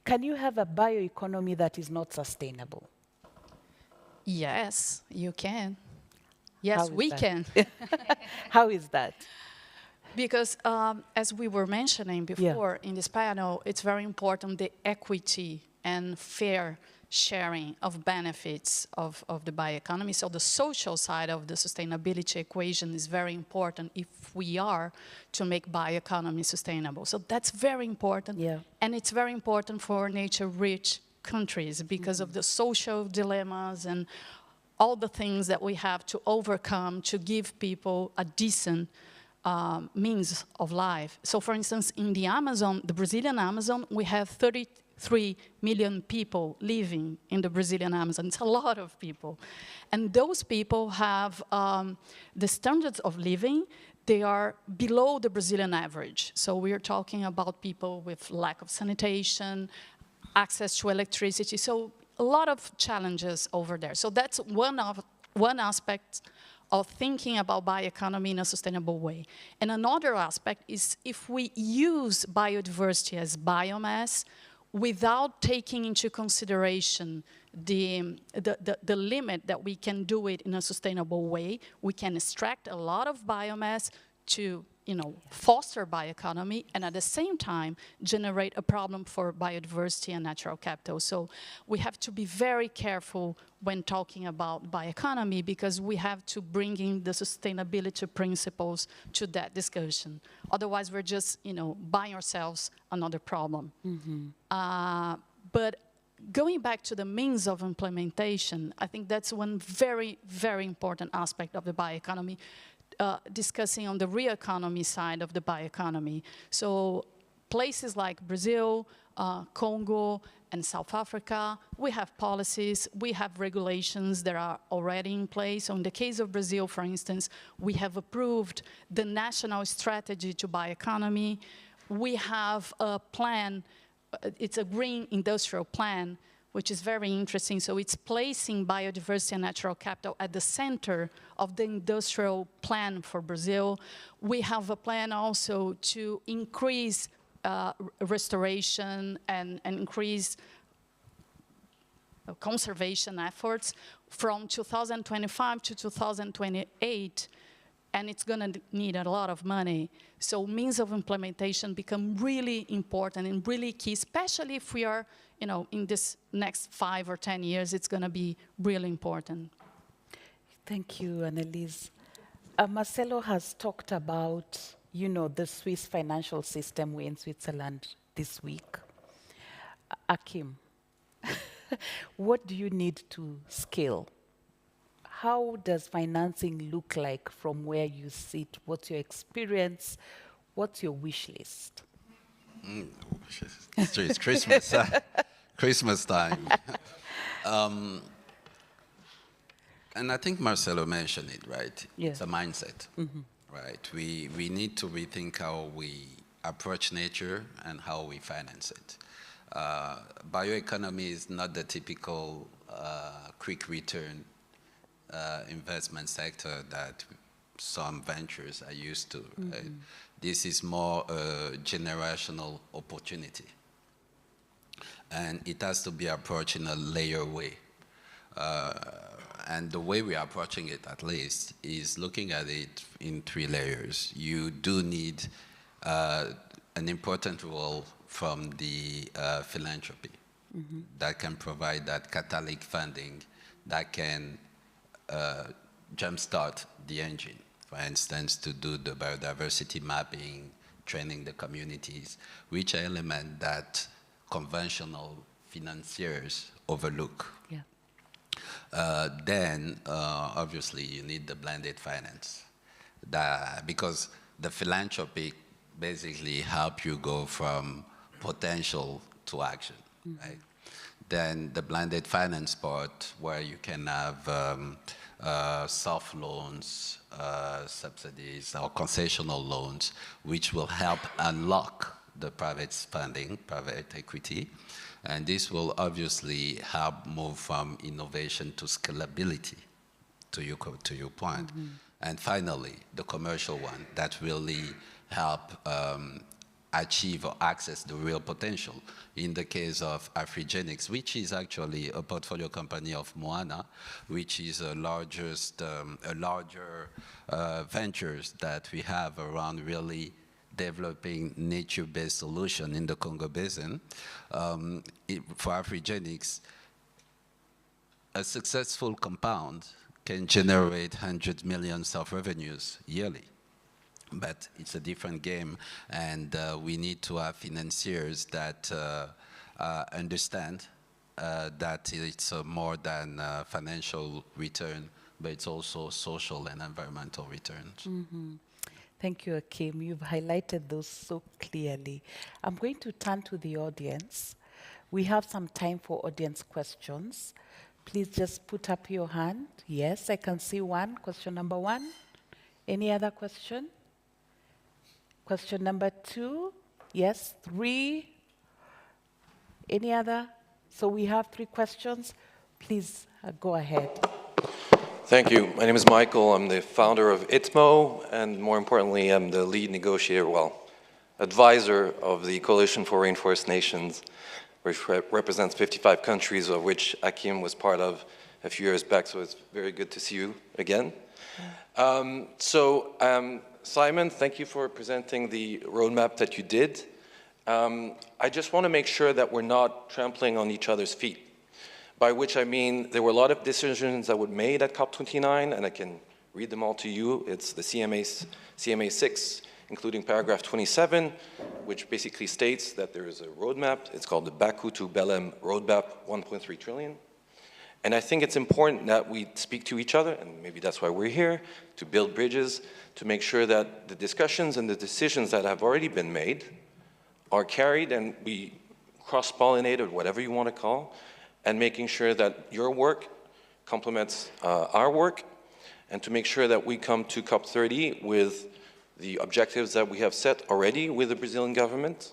Speaker 1: Can you have a bioeconomy that is not sustainable?
Speaker 13: Yes, you can. Yes, we can.
Speaker 1: How is that?
Speaker 13: Because as we were mentioning before in this panel, it's very important the equity and fair sharing of benefits of the bioeconomy. So the social side of the sustainability equation is very important if we are to make bioeconomy sustainable. So that's very important. And it's very important for nature-rich countries because of the social dilemmas and all the things that we have to overcome to give people a decent means of life. So for instance, in the Amazon, the Brazilian Amazon, we have 33 million people living in the Brazilian Amazon. It's a lot of people. And those people have the standards of living, they are below the Brazilian average. So we're talking about people with lack of sanitation, access to electricity. So a lot of challenges over there. So that's one aspect of thinking about bioeconomy in a sustainable way. And another aspect is if we use biodiversity as biomass without taking into consideration the limit that we can do it in a sustainable way, we can extract a lot of biomass to foster bioeconomy and at the same time generate a problem for biodiversity and natural capital. So we have to be very careful when talking about bioeconomy because we have to bring in the sustainability principles to that discussion. Otherwise, we're just buying ourselves another problem. But going back to the means of implementation, I think that's one very, very important aspect of the bioeconomy. Discussing on the real economy side of the bioeconomy. So places like Brazil, Congo, and South Africa, we have policies, we have regulations that are already in place. So in the case of Brazil, for instance, we have approved the national strategy to bioeconomy. We have a plan, it's a green industrial plan, which is very interesting. So it's placing biodiversity and natural capital at the center of the industrial plan for Brazil. We have a plan also to increase restoration and increase conservation efforts from 2025 to 2028. And it's going to need a lot of money. So means of implementation become really important and really key, especially if we are, in this next 5 or 10 years, it's going to be really important.
Speaker 1: Thank you, Annelise. Marcelo has talked about, the Swiss financial system. We're in Switzerland this week. Akim, what do you need to scale? How does financing look like from where you sit? What's your experience? What's your wish list?
Speaker 14: It's Christmas, Christmas time. And I think Marcelo mentioned it, right? It's a mindset, right? We need to rethink how we approach nature and how we finance it. Bioeconomy is not the typical quick return investment sector that some ventures are used to. Right? This is more a generational opportunity. And it has to be approached in a layer way. And the way we are approaching it, at least, is looking at it in 3 layers. You do need an important role from the philanthropy that can provide that catalytic funding that can jumpstart the engine, for instance, to do the biodiversity mapping, training the communities, which are elements that conventional financiers overlook. Then, obviously, you need the blended finance, because the philanthropy basically help you go from potential to action, right? Then the blended finance part, where you can have soft loans, subsidies, or concessional loans, which will help unlock the private funding, private equity. And this will obviously help move from innovation to scalability, to your point. Mm-hmm. And finally, the commercial one that really help achieve or access the real potential. In the case of Afrigenics, which is actually a portfolio company of Moana, which is a larger ventures that we have around really developing nature-based solution in the Congo Basin. For Afrigenics, a successful compound can generate 100 million of revenues yearly. But it's a different game, and we need to have financiers that understand that it's more than financial return, but it's also social and environmental returns.
Speaker 1: Mm-hmm. Thank you, Akim. You've highlighted those so clearly. I'm going to turn to the audience. We have some time for audience questions. Please just put up your hand. Yes, I can see one. Question number 1. Any other question? Question number 2. Yes, 3. Any other? So we have 3 questions. Please go ahead.
Speaker 15: Thank you. My name is Michael. I'm the founder of ITMO, and more importantly, I'm the lead negotiator, advisor of the Coalition for Rainforest Nations, which represents 55 countries, of which Akim was part of a few years back, so it's very good to see you again. Simon, thank you for presenting the roadmap that you did. I just want to make sure that we're not trampling on each other's feet, by which I mean there were a lot of decisions that were made at COP29, and I can read them all to you. It's the CMA 6, including paragraph 27, which basically states that there is a roadmap. It's called the Baku to Belém roadmap, 1.3 trillion. And I think it's important that we speak to each other, and maybe that's why we're here, to build bridges, to make sure that the discussions and the decisions that have already been made are carried and we cross-pollinate, or whatever you want to call, and making sure that your work complements our work, and to make sure that we come to COP30 with the objectives that we have set already with the Brazilian government,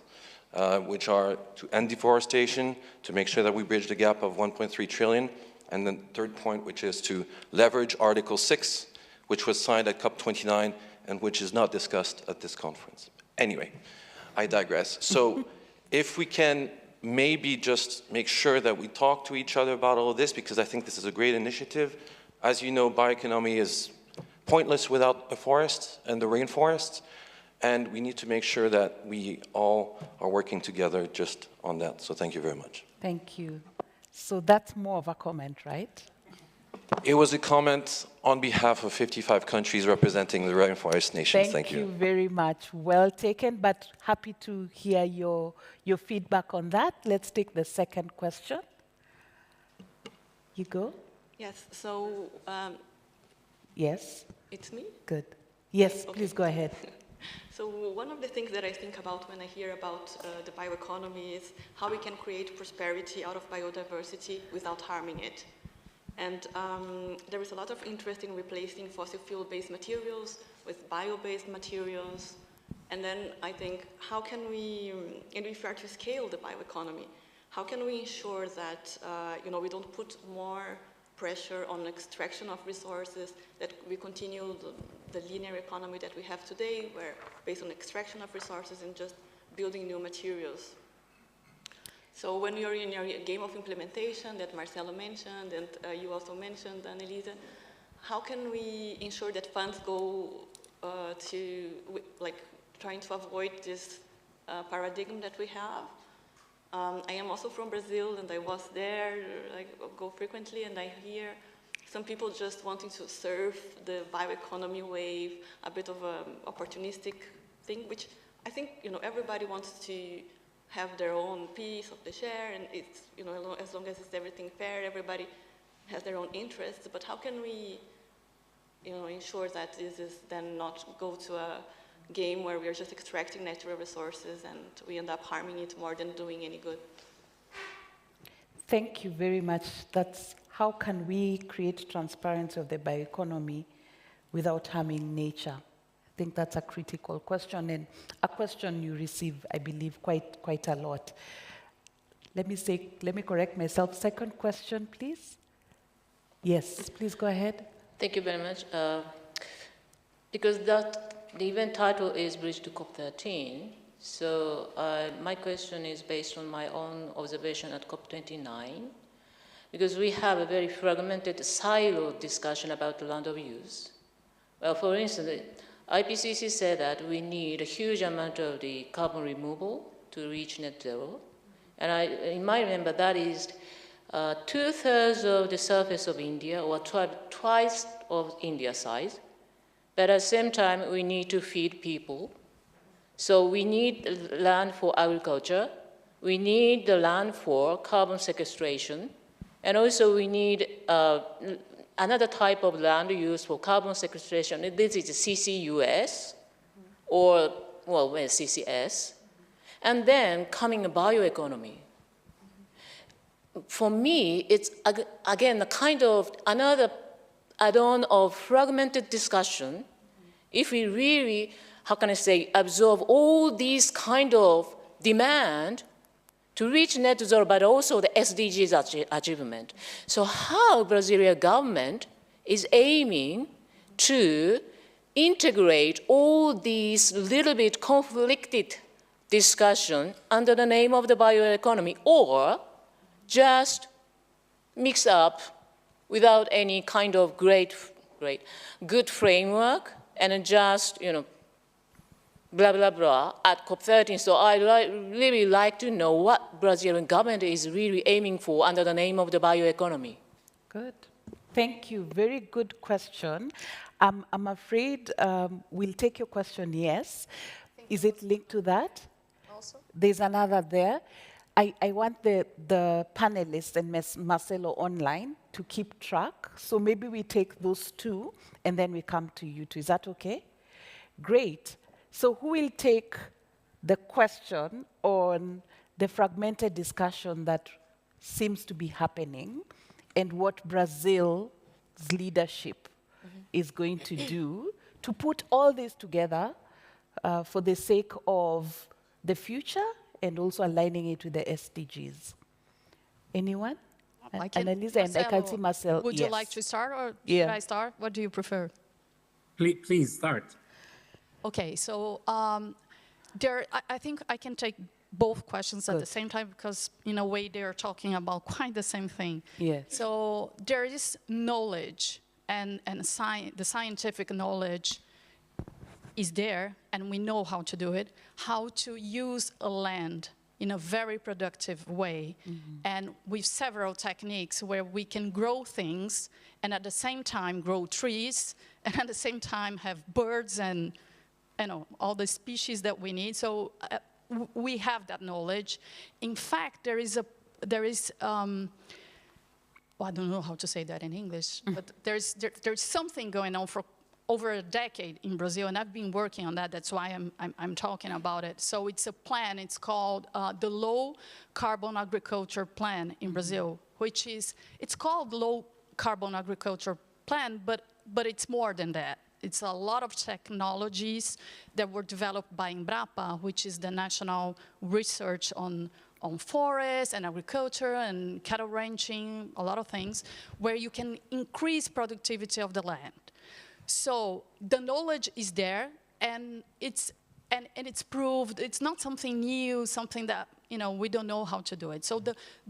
Speaker 15: which are to end deforestation, to make sure that we bridge the gap of 1.3 trillion, and the third point, which is to leverage Article 6, which was signed at COP29 and which is not discussed at this conference. Anyway, I digress. So if we can maybe just make sure that we talk to each other about all of this, because I think this is a great initiative. As you know, bioeconomy is pointless without a forest and the rainforest, and we need to make sure that we all are working together just on that. So thank you very much.
Speaker 1: Thank you. So that's more of a comment, right?
Speaker 15: It was a comment on behalf of 55 countries representing the rainforest nations. Thank you.
Speaker 1: Thank you very much. Well taken, but happy to hear your feedback on that. Let's take the second question. You go.
Speaker 16: Yes, so...
Speaker 1: yes?
Speaker 16: It's me?
Speaker 1: Good. Yes,
Speaker 16: okay.
Speaker 1: Please go ahead.
Speaker 16: So one of the things that I think about when I hear about the bioeconomy is how we can create prosperity out of biodiversity without harming it. And there is a lot of interest in replacing fossil fuel-based materials with bio-based materials. And then I think, how can we, and if we are to scale the bioeconomy, how can we ensure that we don't put more pressure on extraction of resources, that we continue the linear economy that we have today, where based on extraction of resources and just building new materials. So when you're in your game of implementation that Marcelo mentioned, and you also mentioned, Annelise, how can we ensure that funds go to, trying to avoid this paradigm that we have? I am also from Brazil, and I was there, I go frequently, and I hear some people just wanting to surf the bioeconomy wave, a bit of an opportunistic thing, which I think, everybody wants to have their own piece of the share, and it's, as long as it's everything fair, everybody has their own interests, but how can we, ensure that this is then not go to a game where we are just extracting natural resources and we end up harming it more than doing any good?
Speaker 1: Thank you very much. That's how can we create transparency of the bioeconomy without harming nature? I think that's a critical question, and a question you receive, I believe, quite a lot. Let me correct myself. Second question, please. Yes, please go ahead.
Speaker 17: Thank you very much. Because the event title is Bridge to COP30, so my question is based on my own observation at COP29, because we have a very fragmented, siloed discussion about the land of use. Well, for instance, IPCC said that we need a huge amount of the carbon removal to reach net zero. And in my remember, that is 2/3 of the surface of India, or twice of India's size. But at the same time, we need to feed people. So we need land for agriculture. We need the land for carbon sequestration. And also we need another type of land used for carbon sequestration. This is CCUS, or, well, CCS. And then coming a bioeconomy. For me, it's, again, a kind of another add-on of fragmented discussion. If we really, how can I say, absorb all these kind of demand to reach net zero, but also the SDGs achievement. So how Brazilian government is aiming to integrate all these little bit conflicted discussion under the name of the bioeconomy, or just mix up without any kind of good framework, and just, blah, blah, blah, at COP30. So I'd really like to know what Brazilian government is really aiming for under the name of the bioeconomy.
Speaker 1: Good. Thank you. Very good question. I'm afraid we'll take your question, yes. Is it linked to that? Also? There's another there. I want the panelists and Marcelo online to keep track. So maybe we take those two, and then we come to you two. Is that okay? Great. So who will take the question on the fragmented discussion that seems to be happening, and what Brazil's leadership is going to do to put all this together for the sake of the future and also aligning it with the SDGs? Anyone? Annalisa, and I can see Marcel.
Speaker 13: Would you like to start, or should I start? What do you prefer?
Speaker 11: Please start.
Speaker 13: Okay, so I think I can take both questions at the same time, because in a way they're talking about quite the same thing.
Speaker 1: Yes.
Speaker 13: So there is knowledge, and the scientific knowledge is there, and we know how to do it, how to use a land in a very productive way, and with several techniques where we can grow things, and at the same time grow trees, and at the same time have birds and all the species that we need. So we have that knowledge. In fact, there is well, I don't know how to say that in English, but there's something going on for over a decade in Brazil, and I've been working on that. That's why I'm talking about it. So it's a plan. It's called the Low Carbon Agriculture Plan in Brazil, which is, it's called Low Carbon Agriculture Plan, but it's more than that. It's a lot of technologies that were developed by Embrapa, which is the national research on forests and agriculture and cattle ranching, a lot of things, where you can increase productivity of the land. So the knowledge is there, and it's proved. It's not something new, something that we don't know how to do it. So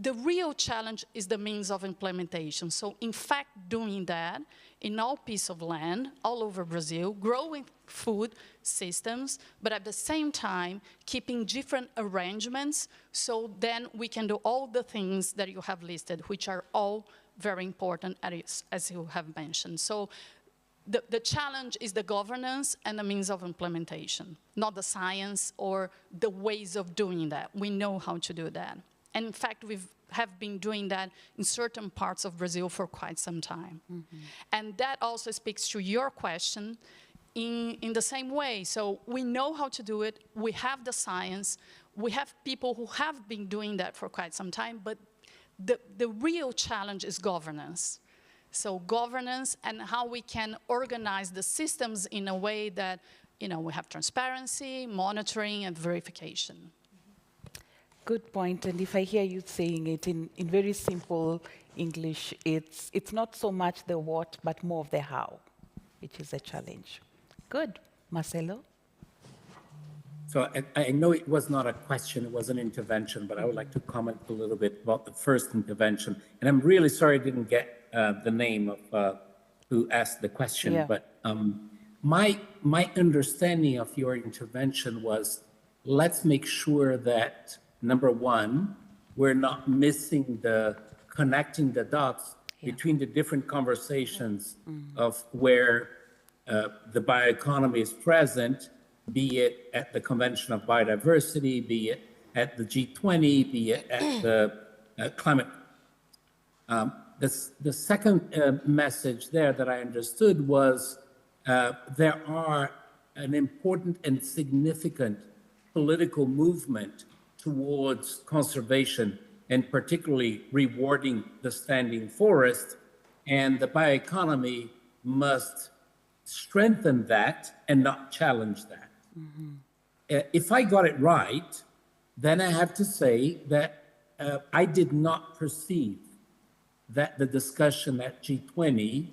Speaker 13: the real challenge is the means of implementation. So in fact, doing that in all piece of land all over Brazil, growing food systems, but at the same time keeping different arrangements, so then we can do all the things that you have listed, which are all very important, as you have mentioned. So the challenge is the governance and the means of implementation, not the science or the ways of doing that. We know how to do that. And in fact, we have been doing that in certain parts of Brazil for quite some time. And that also speaks to your question in the same way. So we know how to do it. We have the science. We have people who have been doing that for quite some time, but the real challenge is governance. So governance and how we can organize the systems in a way that, we have transparency, monitoring, and verification.
Speaker 1: Good point. And if I hear you saying it in very simple English, it's not so much the what, but more of the how, which is a challenge. Good. Marcelo?
Speaker 11: So I know it was not a question, it was an intervention, but I would like to comment a little bit about the first intervention. And I'm really sorry I didn't get the name of who asked the question,
Speaker 1: Yeah.
Speaker 11: but my understanding of your intervention was, let's make sure that, number one, we're not missing connecting the dots between the different conversations of where the bioeconomy is present, be it at the Convention of Biodiversity, be it at the G20, be it at the climate. The second message there that I understood was there are an important and significant political movement towards conservation and particularly rewarding the standing forest, and the bioeconomy must strengthen that and not challenge that. If I got it right, then I have to say that I did not perceive that the discussion at G20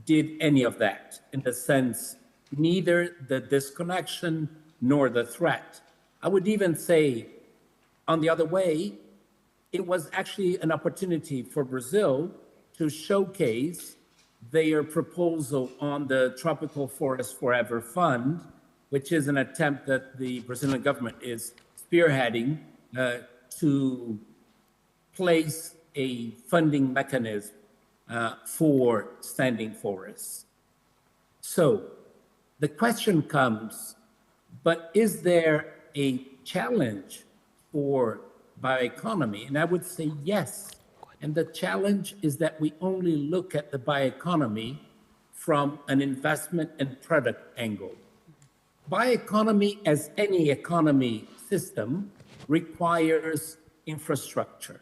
Speaker 11: did any of that, in the sense, neither the disconnection nor the threat. I would even say, on the other way, it was actually an opportunity for Brazil to showcase their proposal on the Tropical Forest Forever Fund, which is an attempt that the Brazilian government is spearheading to place a funding mechanism for standing forests. So the question comes, but is there a challenge for bioeconomy? And I would say yes. And the challenge is that we only look at the bioeconomy from an investment and product angle. Bioeconomy, as any economy system, requires infrastructure,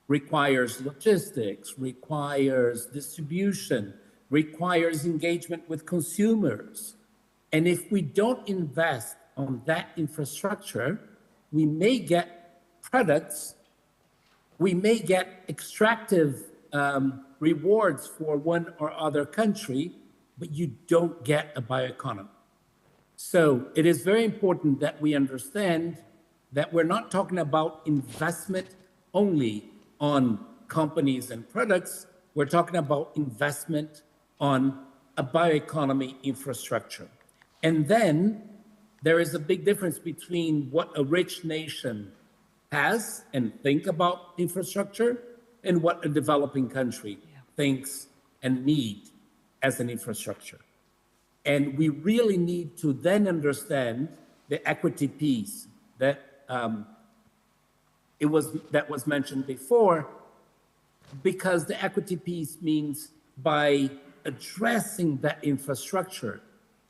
Speaker 11: requires logistics, requires distribution, requires engagement with consumers. And if we don't invest on that infrastructure, we may get products, we may get extractive rewards for one or other country, but you don't get a bioeconomy. So it is very important that we understand that we're not talking about investment only on companies and products, we're talking about investment on a bioeconomy infrastructure. And then there is a big difference between what a rich nation has and think about infrastructure and what a developing country thinks and need as an infrastructure. And we really need to then understand the equity piece that was mentioned before, because the equity piece means by addressing that infrastructure,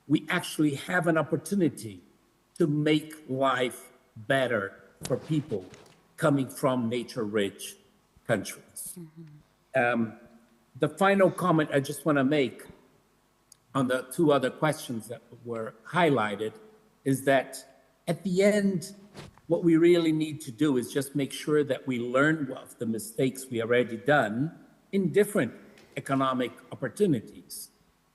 Speaker 11: we actually have an opportunity to make life better for people coming from nature-rich countries. The final comment I just want to make on the two other questions that were highlighted is that at the end, what we really need to do is just make sure that we learn of the mistakes we already done in different economic opportunities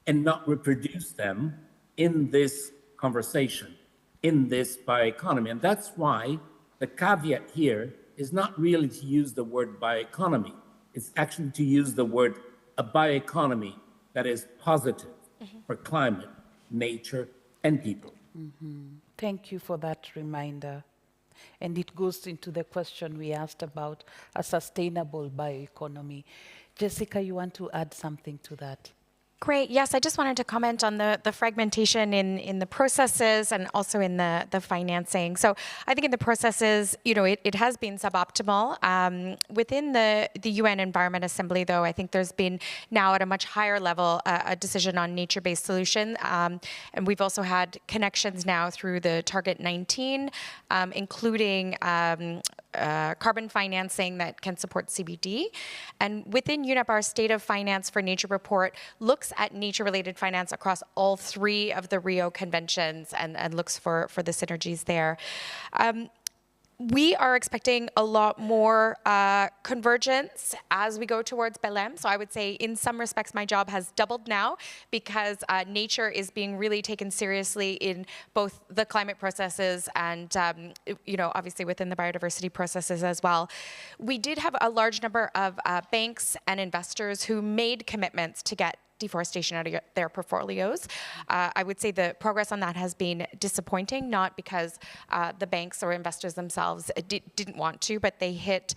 Speaker 11: and not reproduce them in this conversation, in this bioeconomy. And that's why the caveat here is not really to use the word bioeconomy. It's actually to use the word a bioeconomy that is positive for climate, nature, and people.
Speaker 1: Thank you for that reminder. And it goes into the question we asked about a sustainable bioeconomy. Jessica, you want to add something to that?
Speaker 12: Great. Yes, I just wanted to comment on the fragmentation in the processes and also in the financing. So I think in the processes, it has been suboptimal. Within the UN Environment Assembly, though, I think there's been now at a much higher level a decision on nature-based solution. And we've also had connections now through the Target 19, including carbon financing that can support CBD. And within UNEP, our State of Finance for Nature report looks at nature-related finance across all 3 of the Rio conventions and looks for the synergies there. We are expecting a lot more convergence as we go towards Belém. So I would say in some respects, my job has doubled now because nature is being really taken seriously in both the climate processes and, obviously within the biodiversity processes as well. We did have a large number of banks and investors who made commitments to get deforestation out of their portfolios. I would say the progress on that has been disappointing, not because the banks or investors themselves didn't want to, but they hit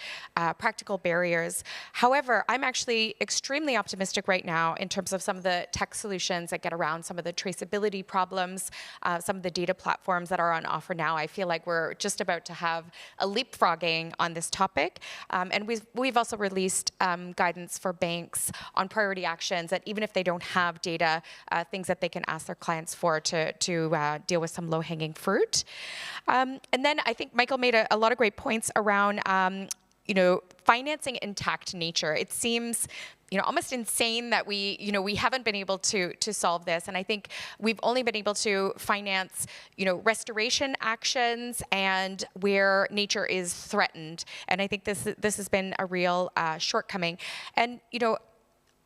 Speaker 12: practical barriers. However, I'm actually extremely optimistic right now in terms of some of the tech solutions that get around some of the traceability problems, some of the data platforms that are on offer now. I feel like we're just about to have a leapfrogging on this topic. And we've also released guidance for banks on priority actions that even if they don't have data, things that they can ask their clients for to deal with some low-hanging fruit. And then I think Michael made a lot of great points around financing intact nature. It seems almost insane that we haven't been able to solve this. And I think we've only been able to finance, restoration actions and where nature is threatened. And I think this has been a real shortcoming. And,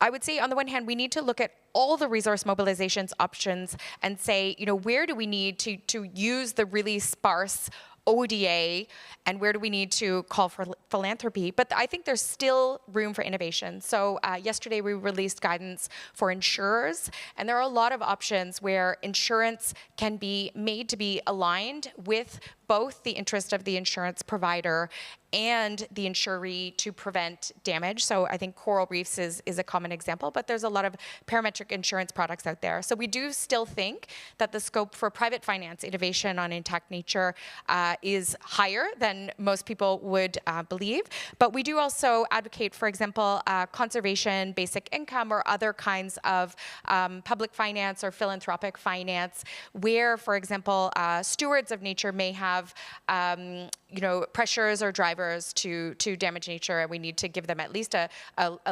Speaker 12: I would say on the one hand, we need to look at all the resource mobilizations options and say, where do we need to use the really sparse ODA and where do we need to call for philanthropy? But I think there's still room for innovation. So yesterday we released guidance for insurers, and there are a lot of options where insurance can be made to be aligned with both the interest of the insurance provider and the insuree to prevent damage. So I think coral reefs is a common example, but there's a lot of parametric insurance products out there. So we do still think that the scope for private finance innovation on intact nature is higher than most people would believe. But we do also advocate, for example, conservation, basic income, or other kinds of public finance or philanthropic finance, where, for example, stewards of nature may have pressures or drivers to damage nature, and we need to give them at least a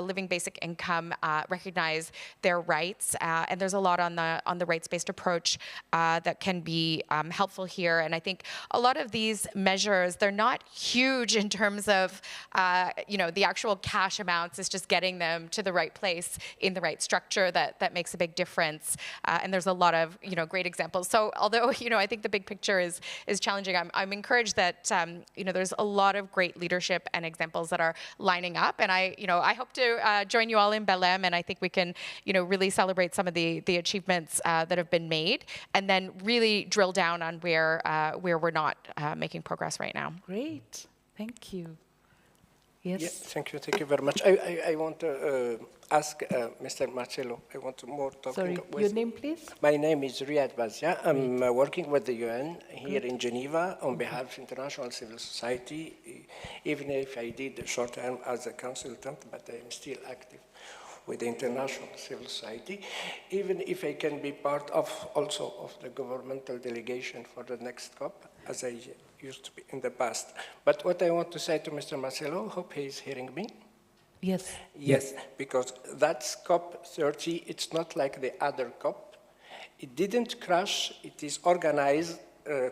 Speaker 12: living basic income, recognize their rights, and there's a lot on the rights-based approach that can be helpful here. And I think a lot of these measures, they're not huge in terms of the actual cash amounts. It's just getting them to the right place in the right structure that makes a big difference. And there's a lot of great examples. So although I think the big picture is challenging, I'm encouraged that there's a lot of great leadership and examples that are lining up. And I hope to join you all in Belém, and I think we can really celebrate some of the achievements that have been made, and then really drill down on where we're not making progress right now.
Speaker 1: Great, thank you. Yes.
Speaker 18: Yeah, thank you very much. I want to ask Mr. Marcelo. I want to more talk.
Speaker 1: Sorry, your name, please?
Speaker 18: My name is Riyad Bazia. I'm working with the UN here in Geneva on behalf of international civil society, even if I did a short term as a consultant, but I'm still active with the international civil society, even if I can be part also of the governmental delegation for the next COP, as I used to be in the past. But what I want to say to Mr. Marcelo, hope he's hearing me.
Speaker 1: Yes.
Speaker 18: Yes, because that's COP30, it's not like the other COP. It didn't crash, it is organized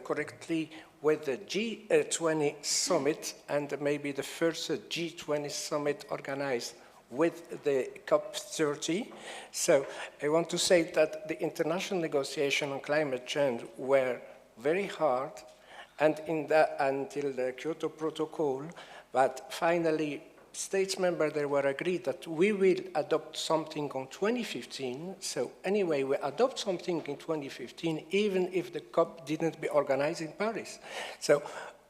Speaker 18: correctly with the G20 summit, and maybe the first G20 summit organized with the COP30. So I want to say that the international negotiations on climate change were very hard, and until the Kyoto Protocol, but finally states members they were agreed that we will adopt something on 2015. So anyway, we adopt something in 2015, even if the COP didn't be organized in Paris. So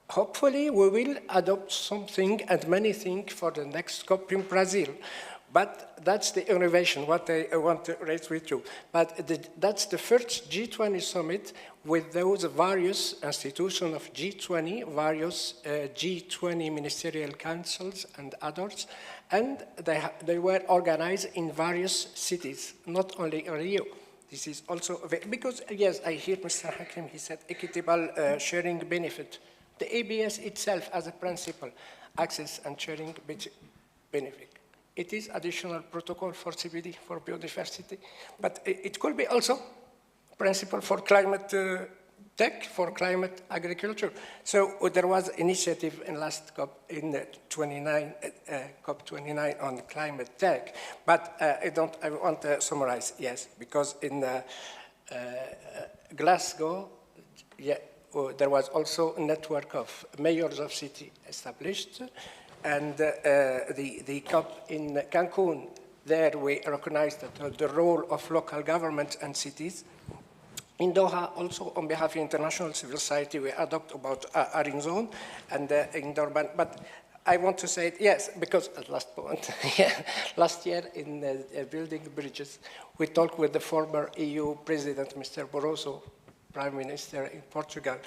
Speaker 18: hopefully we will adopt something and many things for the next COP in Brazil. But that's the innovation, what I want to raise with you. But that's the first G20 summit with those various institutions of G20, various G20 ministerial councils and others, and they were organized in various cities, not only in Rio. This is also, because yes, I hear Mr. Hakim, he said equitable sharing benefit. The ABS itself as a principle, access and sharing benefit. It is additional protocol for CBD, for biodiversity, but it could be also principle for climate tech, for climate agriculture. So there was initiative in last COP in COP29 on climate tech, but I want to summarize, yes, because in Glasgow, there was also a network of mayors of city established, and the COP in Cancun, there we recognized that the role of local governments and cities. In Doha, also on behalf of international civil society, we adopt about Arin Zone and in Durban. But I want to say, yes, because at last point, last year in building bridges, we talked with the former EU President, Mr. Barroso, Prime Minister in Portugal,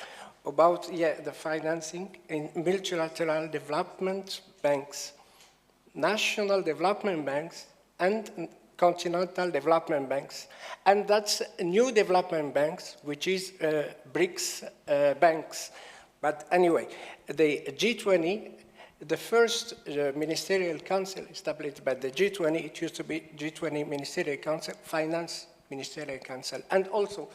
Speaker 18: about the financing in multilateral development banks, national development banks, and continental development banks. And that's new development banks, which is BRICS banks. But anyway, the G20, the first ministerial council established by the G20, it used to be G20 Ministerial Council, Finance Ministerial Council, and also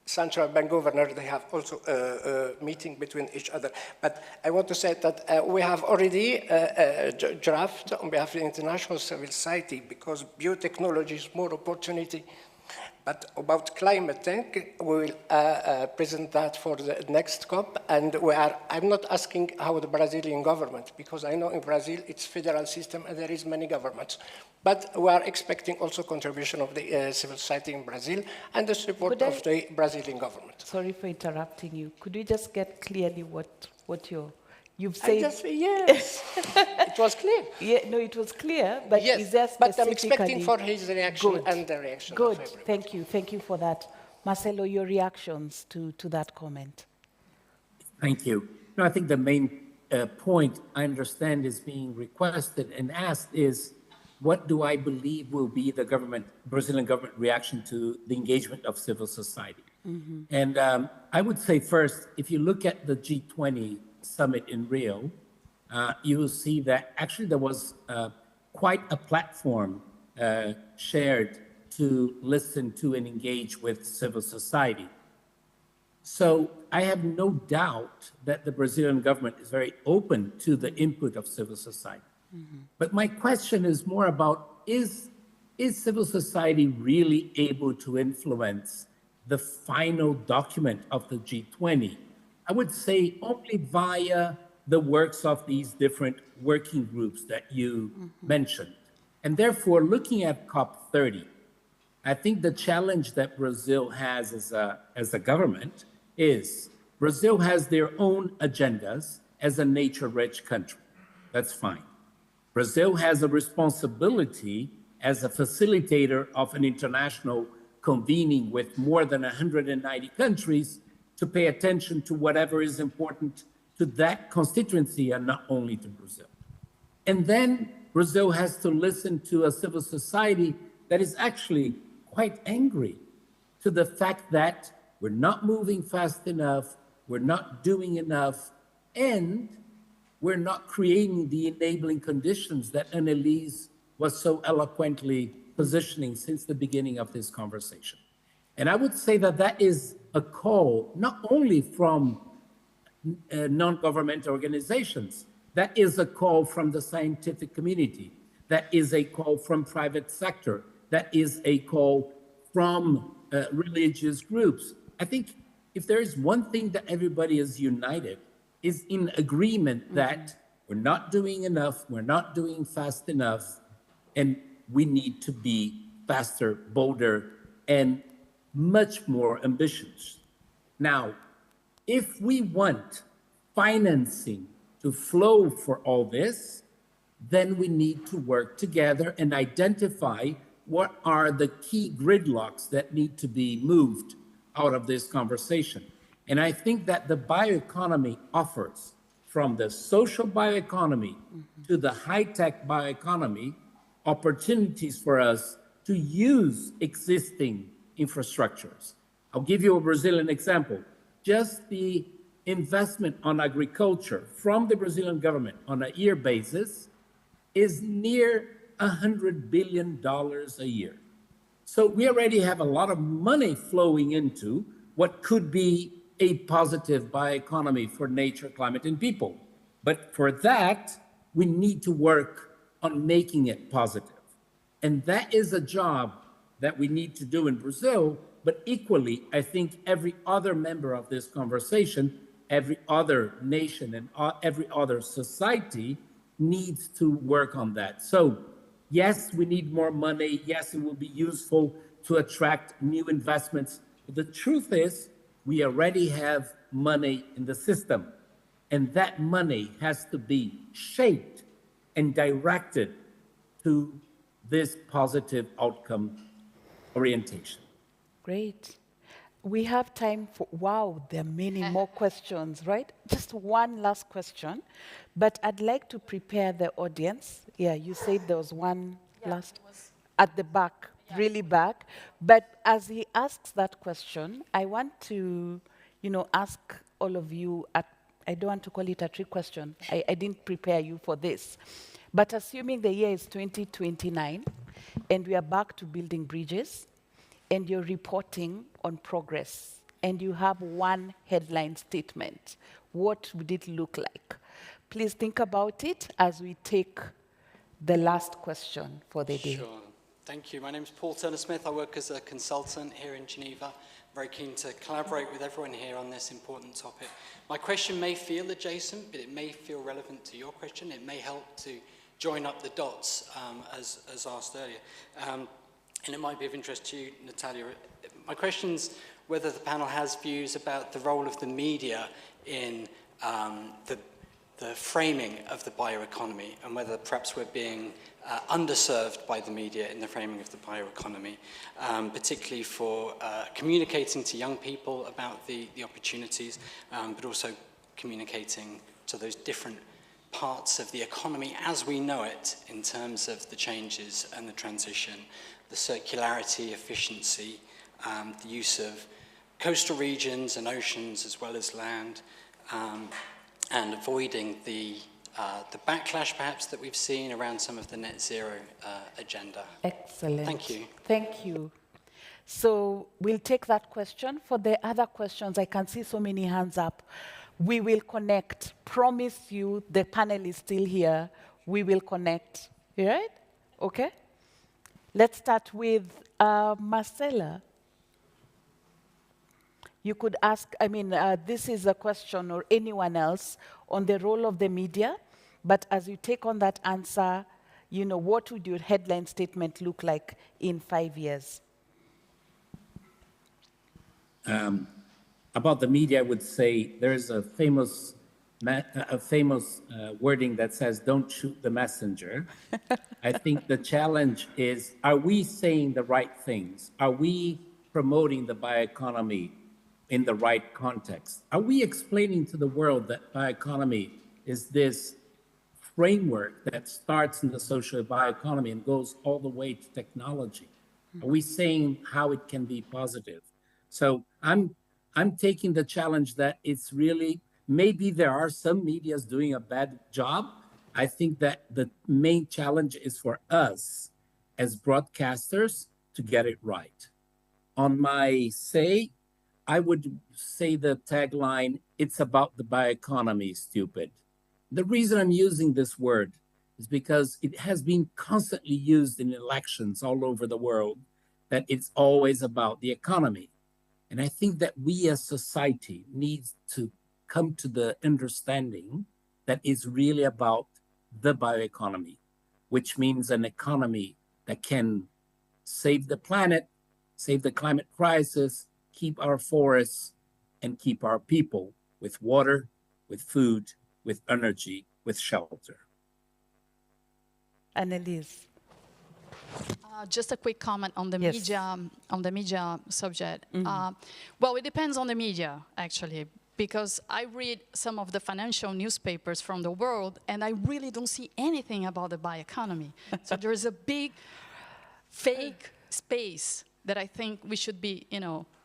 Speaker 18: central bank governor, they have also a meeting between each other. But I want to say that we have already a draft on behalf of the international civil society, because biotechnology is more opportunity. But about climate tech, we will present that for the next COP. And I'm not asking how the Brazilian government, because I know in Brazil it's federal system and there is many governments. But we are expecting also contribution of the civil society in Brazil and the support of the Brazilian government.
Speaker 1: Sorry for interrupting you. Could we just get clearly what you've said?
Speaker 18: Yes, it was clear.
Speaker 1: Yeah, no, it was clear, but
Speaker 18: yes,
Speaker 1: is there
Speaker 18: but I'm expecting for his reaction
Speaker 1: Good.
Speaker 18: and the reaction
Speaker 1: Good.
Speaker 18: of everyone.
Speaker 1: Thank you for that. Marcelo, your reactions to that comment.
Speaker 11: Thank you. No, I think the main point I understand is being requested and asked is, what do I believe will be the Brazilian government reaction to the engagement of civil society?
Speaker 1: Mm-hmm.
Speaker 11: And I would say first, if you look at the G20 summit in Rio, you will see that actually there was quite a platform shared to listen to and engage with civil society. So I have no doubt that the Brazilian government is very open to the input of civil society. Mm-hmm. But my question is more about, is civil society really able to influence the final document of the G20? I would say only via the works of these different working groups that you mentioned. And therefore, looking at COP30, I think the challenge that Brazil has as a government is Brazil has their own agendas as a nature-rich country. That's fine. Brazil has a responsibility as a facilitator of an international convening with more than 190 countries to pay attention to whatever is important to that constituency and not only to Brazil. And then Brazil has to listen to a civil society that is actually quite angry to the fact that we're not moving fast enough, we're not doing enough, and we're not creating the enabling conditions that Annelise was so eloquently positioning since the beginning of this conversation. And I would say that that is a call not only from non-governmental organizations, that is a call from the scientific community, that is a call from private sector, that is a call from religious groups. I think if there is one thing that everybody is united, is in agreement that we're not doing enough, we're not doing fast enough, and we need to be faster, bolder, and much more ambitious. Now, if we want financing to flow for all this, then we need to work together and identify what are the key gridlocks that need to be moved out of this conversation. And I think that the bioeconomy offers, from the social bioeconomy to the high-tech bioeconomy, opportunities for us to use existing infrastructures. I'll give you a Brazilian example. Just the investment on agriculture from the Brazilian government on a year basis is near $100 billion a year. So we already have a lot of money flowing into what could be a positive bioeconomy for nature, climate, and people. But for that, we need to work on making it positive. And that is a job that we need to do in Brazil, but equally, I think every other member of this conversation, every other nation and every other society needs to work on that. So yes, we need more money. Yes, it will be useful to attract new investments. But the truth is, we already have money in the system, and that money has to be shaped and directed to this positive outcome orientation.
Speaker 1: Great. We have time for, wow, there are many more questions, right? Just one last question, but I'd like to prepare the audience. Yeah, you said there was one last, at the back, really back. But as he asks that question, I want to, ask all of you, I don't want to call it a trick question. I didn't prepare you for this. But assuming the year is 2029, and we are back to building bridges, and you're reporting on progress, and you have one headline statement, what would it look like? Please think about it as we take the last question for the day.
Speaker 19: Sure. Thank you. My name is Paul Turner-Smith. I work as a consultant here in Geneva. Very keen to collaborate with everyone here on this important topic. My question may feel adjacent, but it may feel relevant to your question. It may help to join up the dots, as asked earlier. And it might be of interest to you, Natalia. My question's whether the panel has views about the role of the media in the framing of the bioeconomy, and whether perhaps we're being underserved by the media in the framing of the bioeconomy, particularly for communicating to young people about the opportunities, but also communicating to those different parts of the economy as we know it in terms of the changes and the transition, the circularity, efficiency, the use of coastal regions and oceans as well as land, and avoiding the backlash perhaps that we've seen around some of the net zero agenda.
Speaker 1: Excellent.
Speaker 19: Thank you.
Speaker 1: Thank you. So we'll take that question. For the other questions, I can see so many hands up. We will connect. Promise you, the panel is still here. We will connect. You right? Okay? Let's start with Marcella. You could ask, this is a question, or anyone else, on the role of the media. But as you take on that answer, what would your headline statement look like in 5 years?
Speaker 11: About the media, I would say there's a famous wording that says, don't shoot the messenger. I think the challenge is, are we saying the right things? Are we promoting the bioeconomy in the right context? Are we explaining to the world that bioeconomy is this framework that starts in the social bioeconomy and goes all the way to technology? Are we saying how it can be positive? So I'm taking the challenge that it's really, maybe there are some medias doing a bad job. I think that the main challenge is for us as broadcasters to get it right. On my say, I would say the tagline, it's about the bioeconomy, stupid. The reason I'm using this word is because it has been constantly used in elections all over the world, that it's always about the economy. And I think that we as society need to come to the understanding that it's really about the bioeconomy, which means an economy that can save the planet, save the climate crisis, keep our forests, and keep our people with water, with food, with energy, with shelter.
Speaker 1: Annelise.
Speaker 13: Just a quick comment on the media subject.
Speaker 1: Mm-hmm.
Speaker 13: Well, it depends on the media, actually, because I read some of the financial newspapers from the world, and I really don't see anything about the bioeconomy. So there's a big fake space that I think we should be,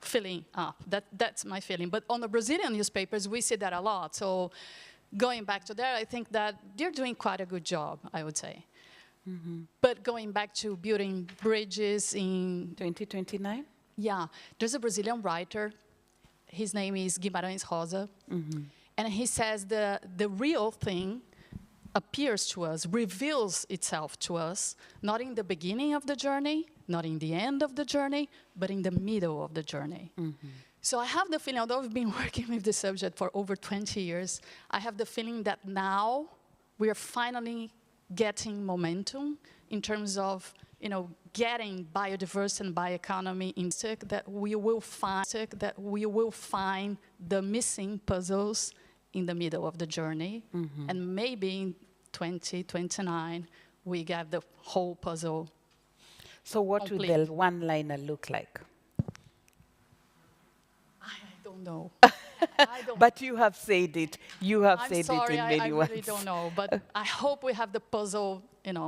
Speaker 13: filling up. That's my feeling. But on the Brazilian newspapers, we see that a lot. So going back to that, I think that they're doing quite a good job, I would say. But going back to building bridges in
Speaker 1: 2029?
Speaker 13: Yeah, there's a Brazilian writer. His name is Guimarães Rosa. And he says the real thing appears to us, reveals itself to us, not in the beginning of the journey, not in the end of the journey, but in the middle of the journey. So I have the feeling, although I've been working with this subject for over 20 years, I have the feeling that now we are finally getting momentum in terms of, getting biodiversity and bioeconomy in that we will find the missing puzzles in the middle of the journey, and maybe in 2029 we get the whole puzzle.
Speaker 1: So what
Speaker 13: complete.
Speaker 1: would the one-liner look like?
Speaker 13: I don't know.
Speaker 1: But you have said it. You have
Speaker 13: I'm
Speaker 1: said
Speaker 13: sorry,
Speaker 1: it in many words.
Speaker 13: I really don't know, but I hope we have the puzzle,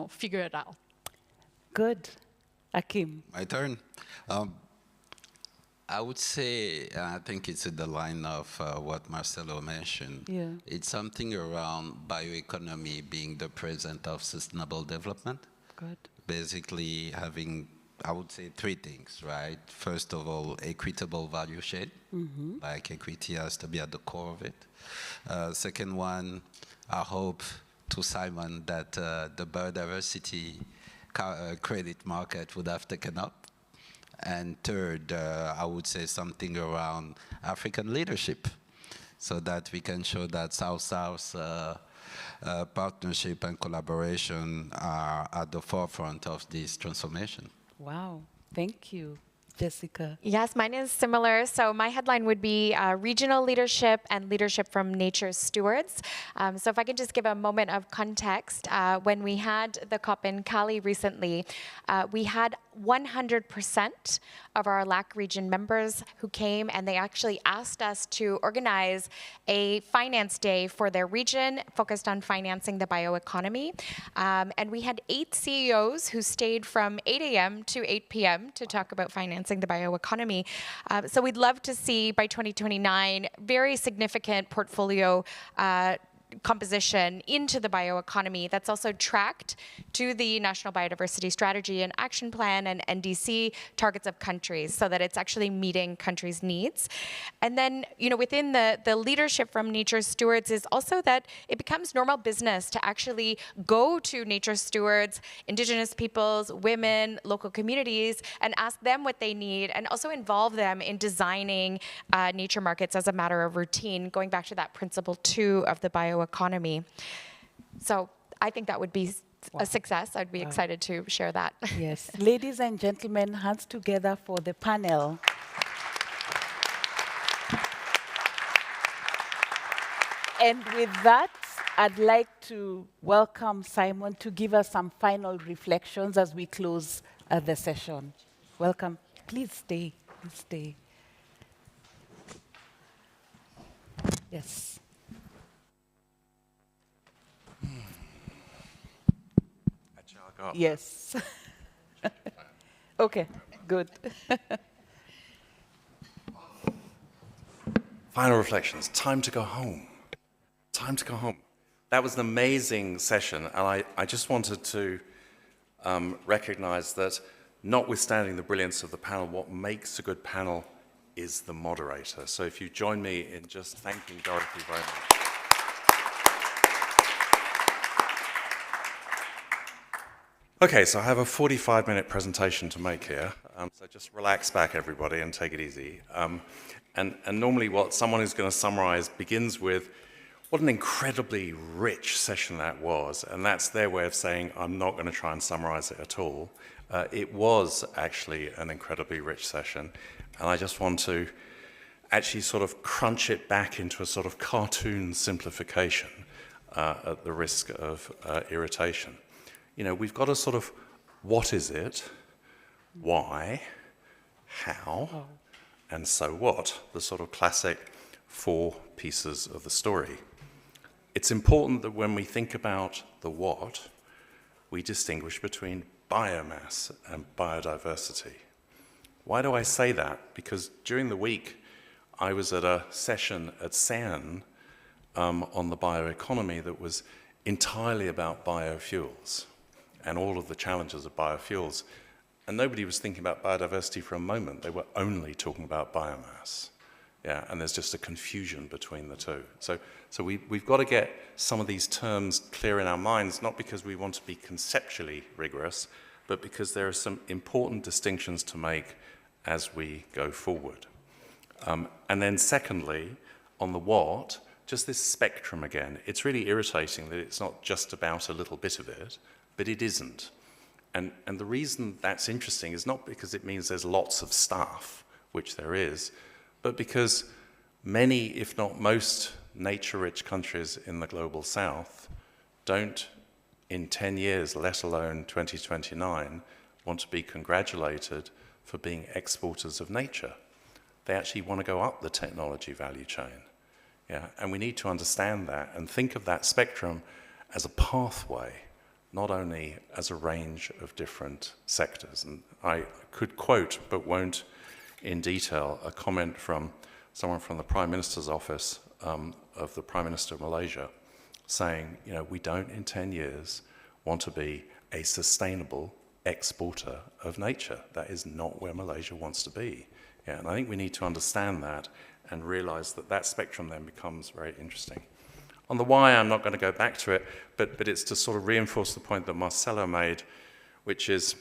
Speaker 13: figured out.
Speaker 1: Good. Akim.
Speaker 14: My turn. I would say, I think it's in the line of what Marcelo mentioned.
Speaker 1: Yeah.
Speaker 14: It's something around bioeconomy being the present of sustainable development.
Speaker 1: Good.
Speaker 14: Basically having, I would say, three things, right? First of all, equitable value chain. Like equity has to be at the core of it. Second one, I hope to Simon that the biodiversity credit market would have taken up. And third, I would say something around African leadership, so that we can show that South-South partnership and collaboration are at the forefront of this transformation.
Speaker 1: Wow, thank you. Jessica.
Speaker 12: Yes, mine is similar. So my headline would be regional leadership and leadership from nature's stewards. So if I could just give a moment of context, when we had the COP in Cali recently, we had 100% of our LAC region members who came, and they actually asked us to organize a finance day for their region focused on financing the bioeconomy. And we had 8 CEOs who stayed from 8 a.m. to 8 p.m. to talk about financing the bioeconomy. So we'd love to see by 2029 very significant portfolio composition into the bioeconomy that's also tracked to the National Biodiversity Strategy and Action Plan and NDC targets of countries, so that it's actually meeting countries' needs. And then, within the leadership from nature stewards is also that it becomes normal business to actually go to nature stewards, indigenous peoples, women, local communities, and ask them what they need, and also involve them in designing nature markets as a matter of routine, going back to that principle 2 of the bioeconomy. So I think that would be a success. I'd be excited to share that.
Speaker 1: Yes. Ladies and gentlemen, hands together for the panel. And with that, I'd like to welcome Simon to give us some final reflections as we close the session. Welcome. Please stay. Please stay. Yes. Yes. Okay, good.
Speaker 10: Final reflections. Time to go home. Time to go home. That was an amazing session, and I just wanted to recognize that, notwithstanding the brilliance of the panel, what makes a good panel is the moderator. So if you join me in just thanking Dorothy very much. Okay, so I have a 45-minute presentation to make here, so just relax back, everybody, and take it easy. And normally what someone who's going to summarize begins with, what an incredibly rich session that was, and that's their way of saying, I'm not going to try and summarize it at all. It was actually an incredibly rich session, and I just want to actually sort of crunch it back into a sort of cartoon simplification at the risk of irritation. We've got a sort of, what is it, why, how, and so what, the sort of classic 4 pieces of the story. It's important that when we think about the what, we distinguish between biomass and biodiversity. Why do I say that? Because during the week, I was at a session at CERN on the bioeconomy that was entirely about biofuels and all of the challenges of biofuels. And nobody was thinking about biodiversity for a moment. They were only talking about biomass. Yeah, and there's just a confusion between the two. So we've got to get some of these terms clear in our minds, not because we want to be conceptually rigorous, but because there are some important distinctions to make as we go forward. And then secondly, on the what, just this spectrum again. It's really irritating that it's not just about a little bit of it, but it isn't. And the reason that's interesting is not because it means there's lots of stuff, which there is, but because many, if not most, nature-rich countries in the global south don't, in 10 years, let alone 2029, want to be congratulated for being exporters of nature. They actually want to go up the technology value chain. Yeah, and we need to understand that and think of that spectrum as a pathway, not only as a range of different sectors. And I could quote, but won't in detail, a comment from someone from the Prime Minister's office of the Prime Minister of Malaysia saying, you know, we don't in 10 years want to be a sustainable exporter of nature. That is not where Malaysia wants to be. Yeah, and I think we need to understand that and realize that that spectrum then becomes very interesting. On the why, I'm not going to go back to it, but it's to sort of reinforce the point that Marcelo made, which is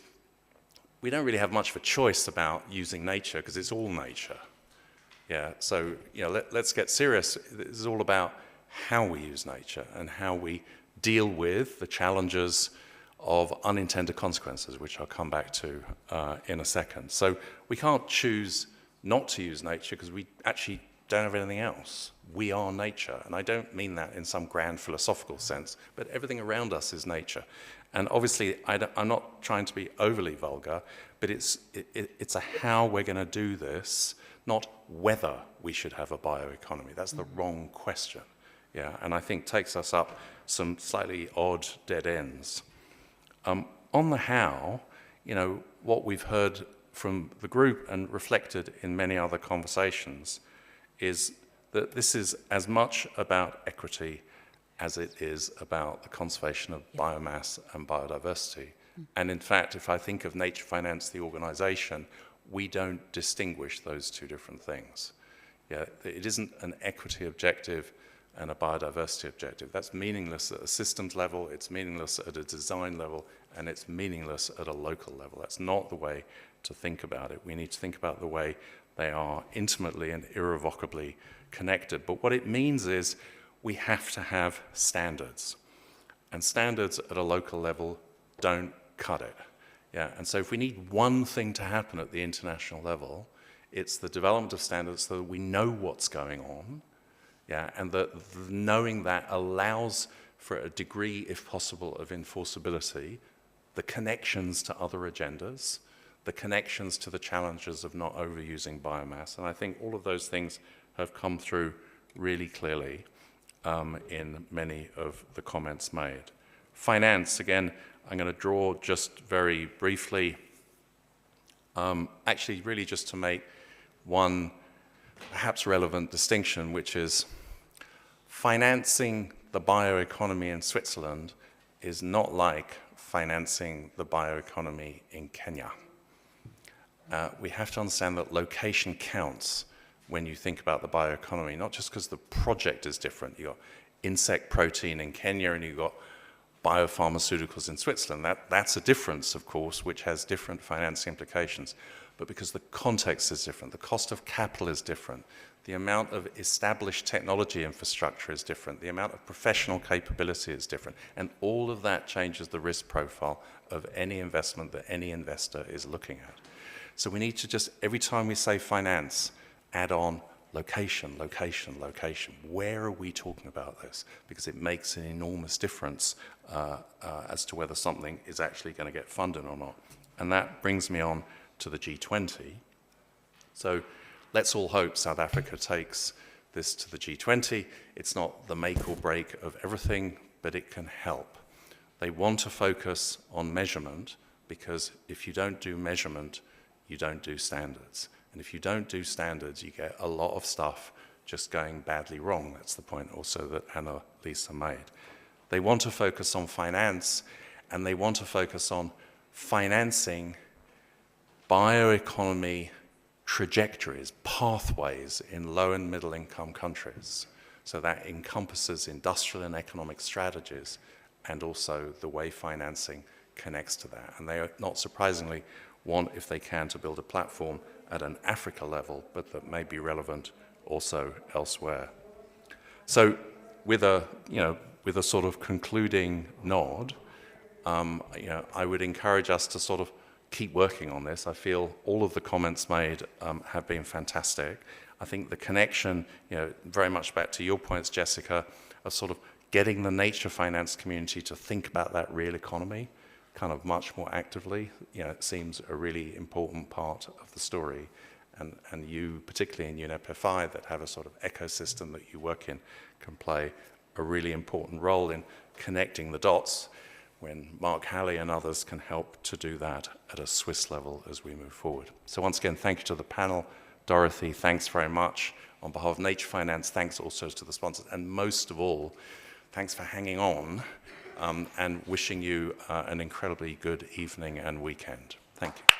Speaker 10: we don't really have much of a choice about using nature because it's all nature. Yeah, so you know, let's get serious. This is all about how we use nature and how we deal with the challenges of unintended consequences, which I'll come back to in a second. So we can't choose not to use nature because we actually don't have anything else. We are nature, and I don't mean that in some grand philosophical sense, but everything around us is nature. And obviously, I'm not trying to be overly vulgar, but it's a how we're going to do this, not whether we should have a bioeconomy. That's the wrong question. Yeah, and I think takes us up some slightly odd dead ends. On the how, you know, what we've heard from the group and reflected in many other conversations is that this is as much about equity as it is about the conservation of biomass and biodiversity. And in fact, if I think of Nature Finance, the organization, we don't distinguish those two different things. Yeah, it isn't an equity objective and a biodiversity objective. That's meaningless at a systems level, it's meaningless at a design level, and it's meaningless at a local level. That's not the way to think about it. We need to think about the way they are intimately and irrevocably connected. But what it means is we have to have standards. And standards at a local level don't cut it. Yeah, and so if we need one thing to happen at the international level, it's the development of standards so that we know what's going on, yeah, and that knowing that allows for a degree, if possible, of enforceability, the connections to other agendas, the connections to the challenges of not overusing biomass. And I think all of those things have come through really clearly in many of the comments made. Finance, again, I'm going to draw just very briefly, actually really just to make one perhaps relevant distinction, which is financing the bioeconomy in Switzerland is not like financing the bioeconomy in Kenya. We have to understand that location counts when you think about the bioeconomy, not just because the project is different. You've got insect protein in Kenya and you've got biopharmaceuticals in Switzerland. That's a difference, of course, which has different financing implications. But because the context is different, the cost of capital is different, the amount of established technology infrastructure is different, the amount of professional capability is different, and all of that changes the risk profile of any investment that any investor is looking at. So we need to just, every time we say finance, add on location, location, location. Where are we talking about this? Because it makes an enormous difference as to whether something is actually going to get funded or not. And that brings me on to the G20. So let's all hope South Africa takes this to the G20. It's not the make or break of everything, but it can help. They want to focus on measurement because if you don't do measurement, you don't do standards. And if you don't do standards, you get a lot of stuff just going badly wrong. That's the point also that Annalisa made. They want to focus on finance, and they want to focus on financing bioeconomy trajectories, pathways in low and middle income countries. So that encompasses industrial and economic strategies and also the way financing connects to that. And they, not surprisingly, want, if they can, to build a platform at an Africa level, but that may be relevant also elsewhere. So with a sort of concluding nod, I would encourage us to sort of keep working on this. I feel all of the comments made have been fantastic. I think the connection, very much back to your points, Jessica, of sort of getting the nature finance community to think about that real economy kind of much more actively, it seems a really important part of the story. And you, particularly in UNEP-FI, that have a sort of ecosystem that you work in, can play a really important role in connecting the dots when Mark Halley and others can help to do that at a Swiss level as we move forward. So once again, thank you to the panel. Dorothy, thanks very much. On behalf of Nature Finance, thanks also to the sponsors. And most of all, thanks for hanging on and wishing you an incredibly good evening and weekend. Thank you.